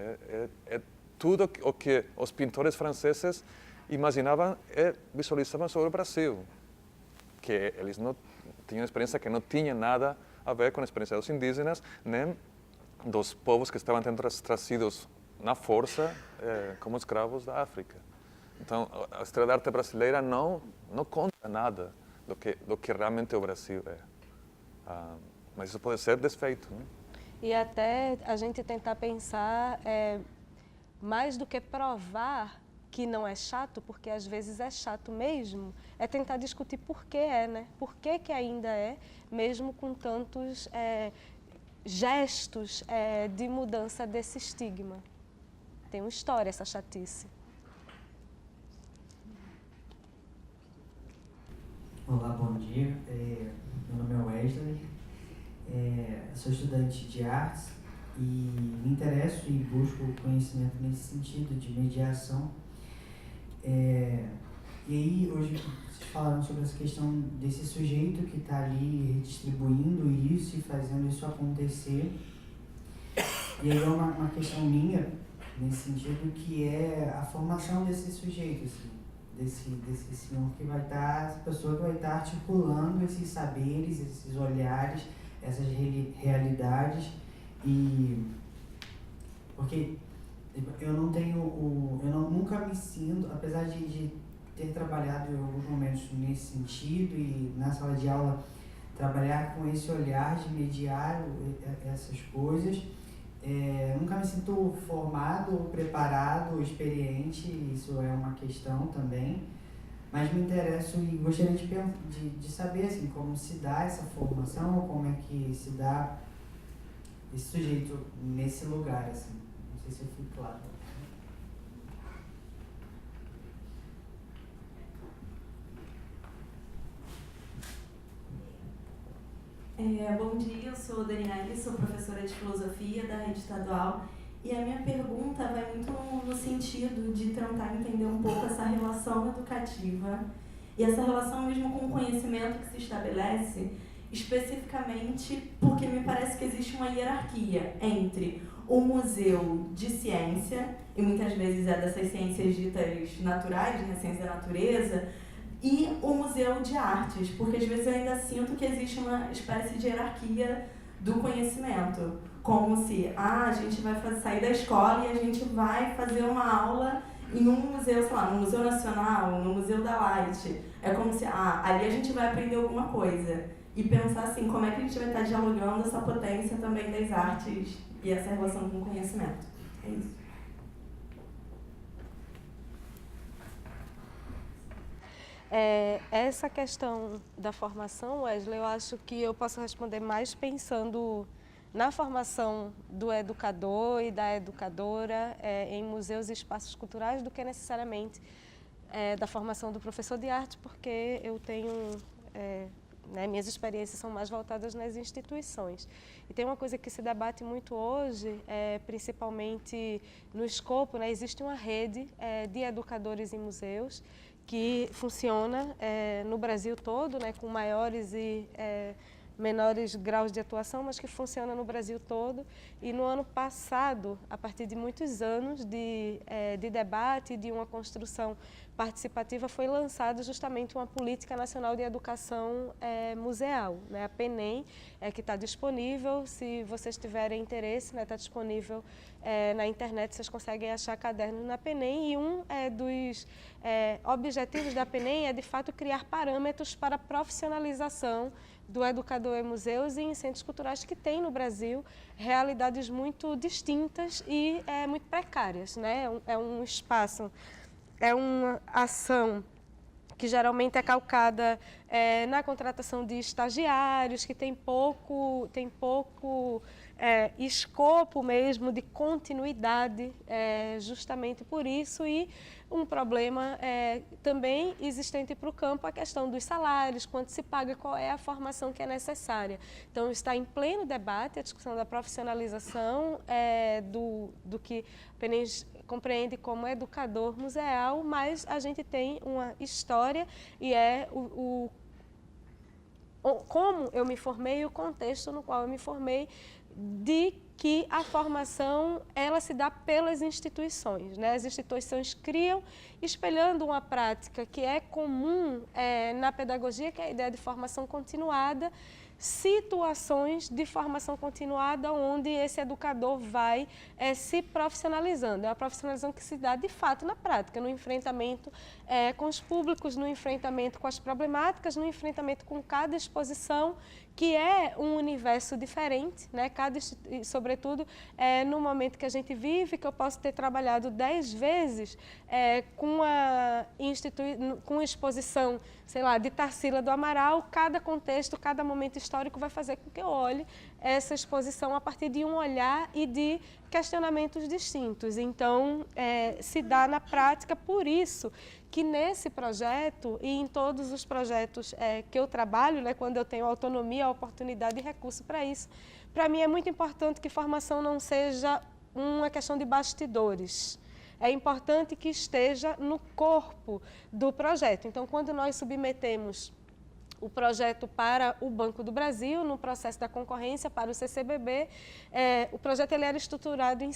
é tudo o que os pintores franceses imaginavam e visualizavam sobre o Brasil, que eles não tinham experiência que não tinha nada a ver com a experiência dos indígenas, nem dos povos que estavam sendo trazidos na força como escravos da África. Então, a história da arte brasileira não conta nada do que realmente o Brasil é. Mas isso pode ser desfeito. Né? E até a gente tentar pensar, mais do que provar que não é chato, porque às vezes é chato mesmo, é tentar discutir por que né? Por que ainda é, mesmo com tantos gestos de mudança desse estigma. Tem uma história essa chatice. Olá, bom dia. Meu nome é Wesley, sou estudante de artes e me interesso e busco conhecimento nesse sentido de mediação. E aí, hoje, vocês falaram sobre essa questão desse sujeito que está ali redistribuindo isso e fazendo isso acontecer. E aí é uma questão minha, nesse sentido, que é a formação desse sujeito, assim. Desse senhor que vai estar, essa pessoa que vai estar articulando esses saberes, esses olhares, essas realidades, e porque eu não tenho nunca me sinto, apesar de ter trabalhado em alguns momentos nesse sentido e na sala de aula trabalhar com esse olhar de mediar essas coisas, nunca me sinto formado, preparado, experiente, isso é uma questão também, mas me interesso e gostaria de saber assim, como se dá essa formação, como é que se dá esse sujeito nesse lugar, assim. Não sei se eu fui claro. Bom dia, eu sou Daniele, sou professora de filosofia da rede estadual e a minha pergunta vai muito no sentido de tentar entender um pouco essa relação educativa e essa relação mesmo com o conhecimento que se estabelece, especificamente porque me parece que existe uma hierarquia entre o museu de ciência, e muitas vezes é dessas ciências ditas naturais, né, ciência da natureza, e o museu de artes, porque às vezes eu ainda sinto que existe uma espécie de hierarquia do conhecimento, como se a gente vai sair da escola e a gente vai fazer uma aula em um museu, sei lá, no Museu Nacional, no Museu da Light. É como se ali a gente vai aprender alguma coisa. E pensar assim, como é que a gente vai estar dialogando essa potência também das artes e essa relação com o conhecimento. É isso. Essa questão da formação, Wesley, eu acho que eu posso responder mais pensando na formação do educador e da educadora em museus e espaços culturais do que necessariamente da formação do professor de arte, porque eu tenho, minhas experiências são mais voltadas nas instituições. E tem uma coisa que se debate muito hoje, principalmente no escopo, existe uma rede de educadores em museus que funciona no Brasil todo, com maiores e menores graus de atuação, mas que funciona no Brasil todo. E no ano passado, a partir de muitos anos de debate e de uma construção participativa, foi lançada justamente uma Política Nacional de Educação Museal. A PENEM, que está disponível, se vocês tiverem interesse, está disponível na internet, vocês conseguem achar cadernos na PENEM, e um dos objetivos da PENEM é, de fato, criar parâmetros para a profissionalização do educador em museus e em centros culturais que tem no Brasil realidades muito distintas e muito precárias. É um espaço, é uma ação que geralmente é calcada na contratação de estagiários, que tem pouco escopo mesmo de continuidade, justamente por isso, e um problema também existente para o campo, a questão dos salários, quanto se paga, qual é a formação que é necessária. Então, está em pleno debate a discussão da profissionalização do que a PENEM compreende como educador museal, mas a gente tem uma história e como eu me formei, o contexto no qual eu me formei, de que a formação ela se dá pelas instituições. As instituições criam, espelhando uma prática que é comum na pedagogia, que é a ideia de formação continuada, situações de formação continuada onde esse educador vai se profissionalizando. É uma profissionalização que se dá de fato na prática, no enfrentamento com os públicos, no enfrentamento com as problemáticas, no enfrentamento com cada exposição, que é um universo diferente, sobretudo no momento que a gente vive, que eu posso ter trabalhado 10 vezes com exposição sei lá, de Tarsila do Amaral, cada contexto, cada momento histórico vai fazer com que eu olhe essa exposição a partir de um olhar e de questionamentos distintos. Então, se dá na prática, por isso que nesse projeto e em todos os projetos que eu trabalho, né, quando eu tenho autonomia, oportunidade e recurso para isso, para mim é muito importante que formação não seja uma questão de bastidores. É importante que esteja no corpo do projeto. Então, quando nós submetemos o projeto para o Banco do Brasil, no processo da concorrência para o CCBB, o projeto ele era estruturado em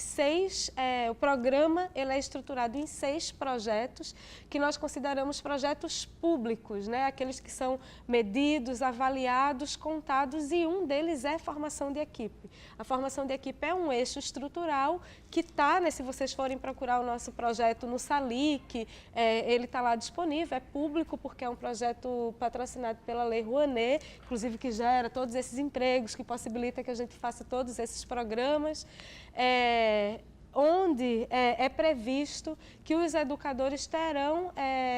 o programa ele é estruturado em 6 projetos que nós consideramos projetos públicos, né? Aqueles que são medidos, avaliados, contados, e um deles é formação de equipe. A formação de equipe é um eixo estrutural que está, né, se vocês forem procurar o nosso projeto no SALIC, ele está lá disponível, é público porque é um projeto patrocinado pela Lei Rouanet, inclusive que gera todos esses empregos, que possibilita que a gente faça todos esses programas, onde é previsto que os educadores terão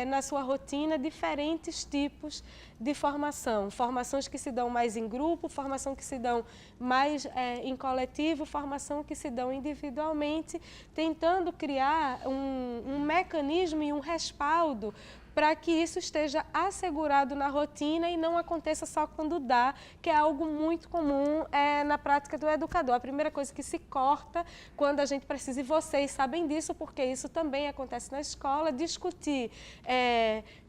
na sua rotina diferentes tipos de formação. Formações que se dão mais em grupo, formação que se dão mais em coletivo, formação que se dão individualmente, tentando criar um mecanismo e um respaldo para que isso esteja assegurado na rotina e não aconteça só quando dá, que é algo muito comum na prática do educador. A primeira coisa que se corta quando a gente precisa, e vocês sabem disso, porque isso também acontece na escola, discutir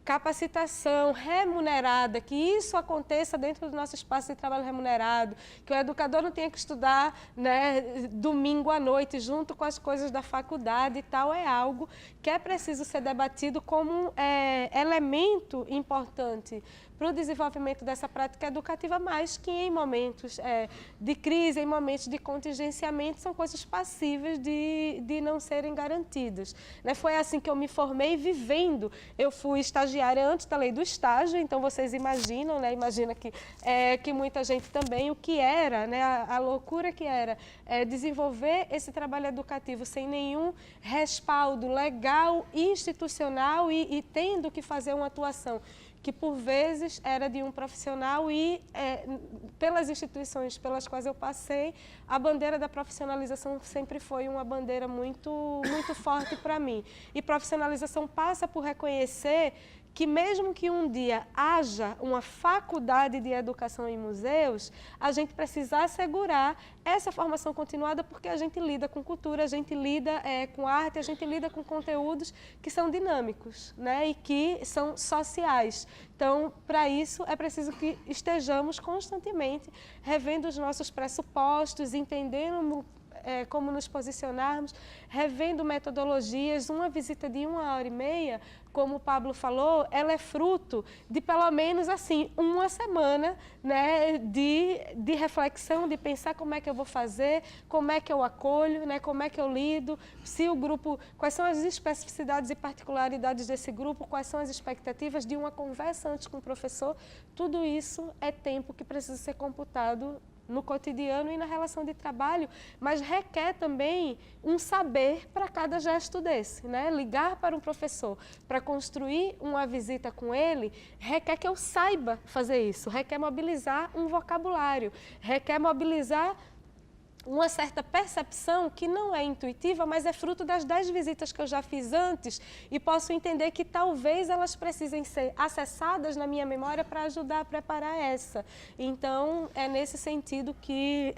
capacitação remunerada, que isso aconteça dentro do nosso espaço de trabalho remunerado, que o educador não tenha que estudar, né, domingo à noite junto com as coisas da faculdade e tal, é algo que é preciso ser debatido como elemento importante para o desenvolvimento dessa prática educativa, mas que em momentos de crise, em momentos de contingenciamento, são coisas passíveis de não serem garantidas. Né? Foi assim que eu me formei vivendo. Eu fui estagiária antes da lei do estágio, então vocês imaginam, né? Imagina que muita gente também, o que era, né? A loucura que era desenvolver esse trabalho educativo sem nenhum respaldo legal, institucional e tendo que fazer uma atuação que por vezes era de um profissional e pelas instituições pelas quais eu passei, a bandeira da profissionalização sempre foi uma bandeira muito forte para mim. E profissionalização passa por reconhecer que mesmo que um dia haja uma faculdade de educação em museus, a gente precisa assegurar essa formação continuada porque a gente lida com cultura, a gente lida com arte, a gente lida com conteúdos que são dinâmicos, né, e que são sociais. Então, para isso, é preciso que estejamos constantemente revendo os nossos pressupostos, entendendo como nos posicionarmos, revendo metodologias. Uma visita de 1h30, como o Pablo falou, ela é fruto de pelo menos assim, uma semana, né, de reflexão, de pensar como é que eu vou fazer, como é que eu acolho, né, como é que eu lido, se o grupo, quais são as especificidades e particularidades desse grupo, quais são as expectativas de uma conversa antes com o professor. Tudo isso é tempo que precisa ser computado no cotidiano e na relação de trabalho, mas requer também um saber para cada gesto desse, né? Ligar para um professor para construir uma visita com ele requer que eu saiba fazer isso, requer mobilizar um vocabulário, requer mobilizar uma certa percepção que não é intuitiva, mas é fruto das 10 visitas que eu já fiz antes e posso entender que talvez elas precisem ser acessadas na minha memória para ajudar a preparar essa. Então, é nesse sentido que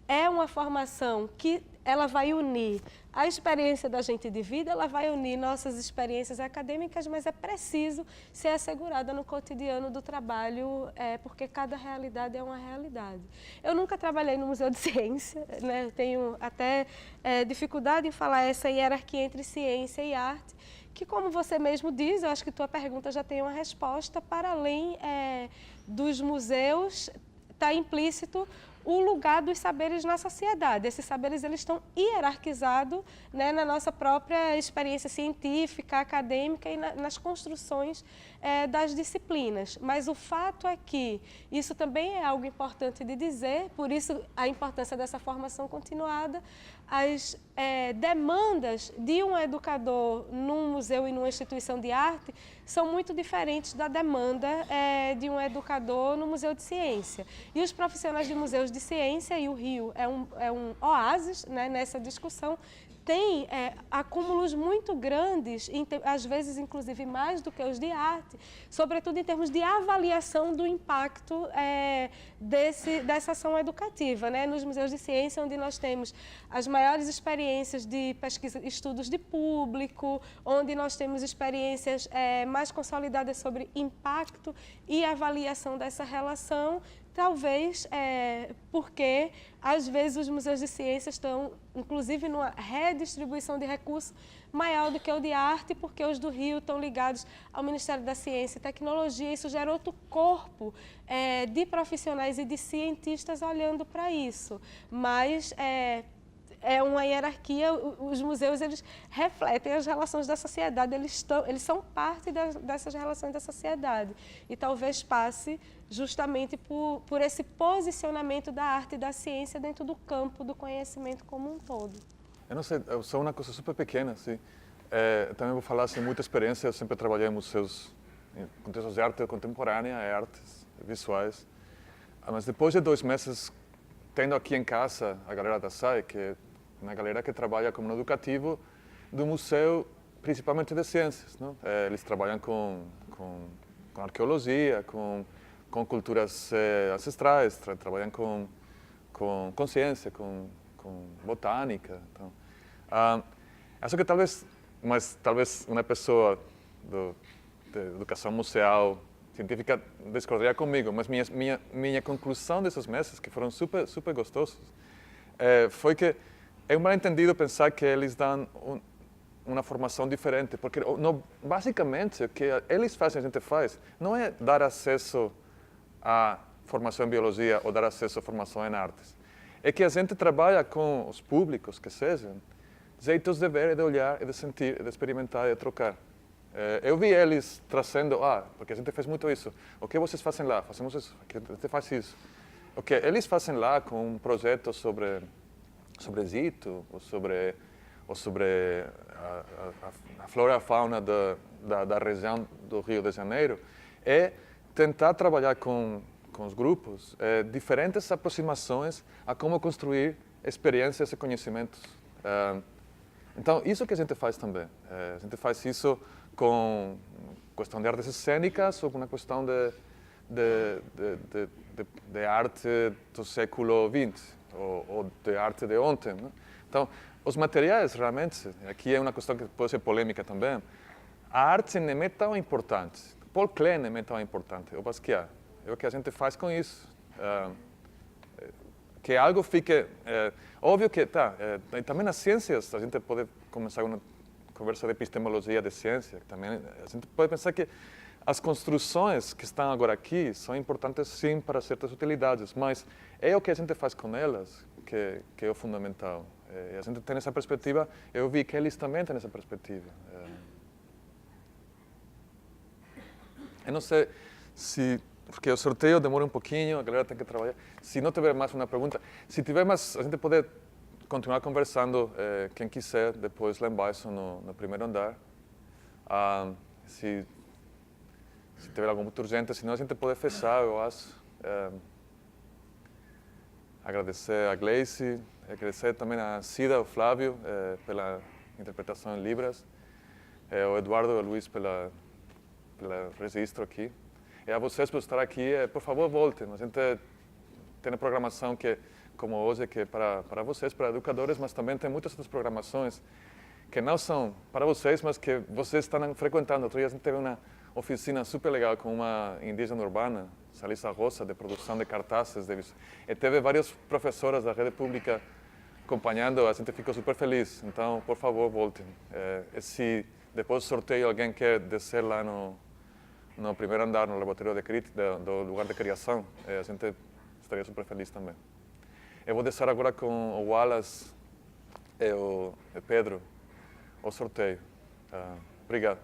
é uma formação que ela vai unir a experiência da gente de vida, ela vai unir nossas experiências acadêmicas, mas é preciso ser assegurada no cotidiano do trabalho, porque cada realidade é uma realidade. Eu nunca trabalhei no Museu de Ciência, né? Tenho até dificuldade em falar essa hierarquia entre ciência e arte, que, como você mesmo diz, eu acho que tua pergunta já tem uma resposta, para além dos museus, está implícito o lugar dos saberes na sociedade. Esses saberes eles estão hierarquizados, né, na nossa própria experiência científica, acadêmica e nas construções das disciplinas. Mas o fato é que isso também é algo importante de dizer, por isso a importância dessa formação continuada. as demandas de um educador num museu e numa instituição de arte são muito diferentes da demanda de um educador no museu de ciência. E os profissionais de museus de ciência, e o Rio é um oásis, né, nessa discussão, tem acúmulos muito grandes, às vezes inclusive mais do que os de arte, sobretudo em termos de avaliação do impacto dessa ação educativa, né? Nos museus de ciência, onde nós temos as maiores experiências de pesquisa, estudos de público, onde nós temos experiências mais consolidadas sobre impacto e avaliação dessa relação, talvez porque, às vezes, os museus de ciência estão, inclusive, numa redistribuição de recursos maior do que o de arte, porque os do Rio estão ligados ao Ministério da Ciência e Tecnologia. Isso gera outro corpo de profissionais e de cientistas olhando para isso. Mas é uma hierarquia, os museus eles refletem as relações da sociedade, eles são parte dessas relações da sociedade. E talvez passe justamente por esse posicionamento da arte e da ciência dentro do campo do conhecimento como um todo. Eu não sei, eu sou uma coisa super pequena, assim. Também vou falar assim, muita experiência, eu sempre trabalhei em museus, em contextos de arte contemporânea, artes visuais. Mas depois de 2 meses, tendo aqui em casa a galera da SAI, que é uma galera que trabalha como no educativo do museu, principalmente de ciências, não? Eles trabalham com arqueologia, com culturas ancestrais, trabalham com ciência, com botânica. Então, acho que talvez uma pessoa de educação museal científica discordaria comigo, mas minha conclusão desses meses, que foram super, super gostosos, foi que é um mal-entendido pensar que eles dão uma formação diferente, porque basicamente o que eles fazem, a gente faz, não é dar acesso à formação em biologia ou dar acesso à formação em artes. É que a gente trabalha com os públicos, que sejam, jeitos de ver, de olhar, de sentir, de experimentar e de trocar. Eu vi eles trazendo, porque a gente faz muito isso. O que vocês fazem lá? Fazemos isso. A gente faz isso. O que eles fazem lá com um projeto sobre Egito, ou sobre a flora e a fauna da região do Rio de Janeiro, é tentar trabalhar com os grupos diferentes aproximações a como construir experiências e conhecimentos. Então, isso que a gente faz também. A gente faz isso com questão de artes cênicas ou com uma questão de arte do século XX. Ou de arte de ontem. Né? Então, os materiais, realmente, aqui é uma questão que pode ser polêmica também, a arte não é tão importante, Paul Klee não é tão importante, o Basquiat, é o que a gente faz com isso. Que algo fique... óbvio que, também nas ciências, a gente pode começar uma conversa de epistemologia de ciência, também a gente pode pensar que as construções que estão agora aqui são importantes, sim, para certas utilidades, mas é o que a gente faz com elas que é o fundamental. A gente tem essa perspectiva, eu vi que eles também têm essa perspectiva. Eu não sei se... Porque o sorteio demora um pouquinho, a galera tem que trabalhar. Se não tiver mais uma pergunta, se tiver mais, a gente pode continuar conversando, quem quiser, depois lá embaixo no primeiro andar. Se tiver algo muito urgente, senão a gente pode fechar, eu acho. Agradecer a Gleice, agradecer também a Cida, o Flávio, pela interpretação em Libras, o Eduardo e o Luiz pelo registro aqui. E a vocês por estar aqui, por favor, voltem. A gente tem uma programação que, como hoje, que é para vocês, para educadores, mas também tem muitas outras programações que não são para vocês, mas que vocês estão frequentando. Outro dia a gente teve uma oficina super legal com uma indígena urbana, Salissa Rosa, de produção de cartazes. E teve várias professoras da rede pública acompanhando, a gente ficou super feliz. Então, por favor, voltem. E se depois do sorteio alguém quer descer lá no primeiro andar, no laboratório de crítica, do lugar de criação, a gente estaria super feliz também. Eu vou deixar agora com o Wallace e o Pedro o sorteio. Obrigado.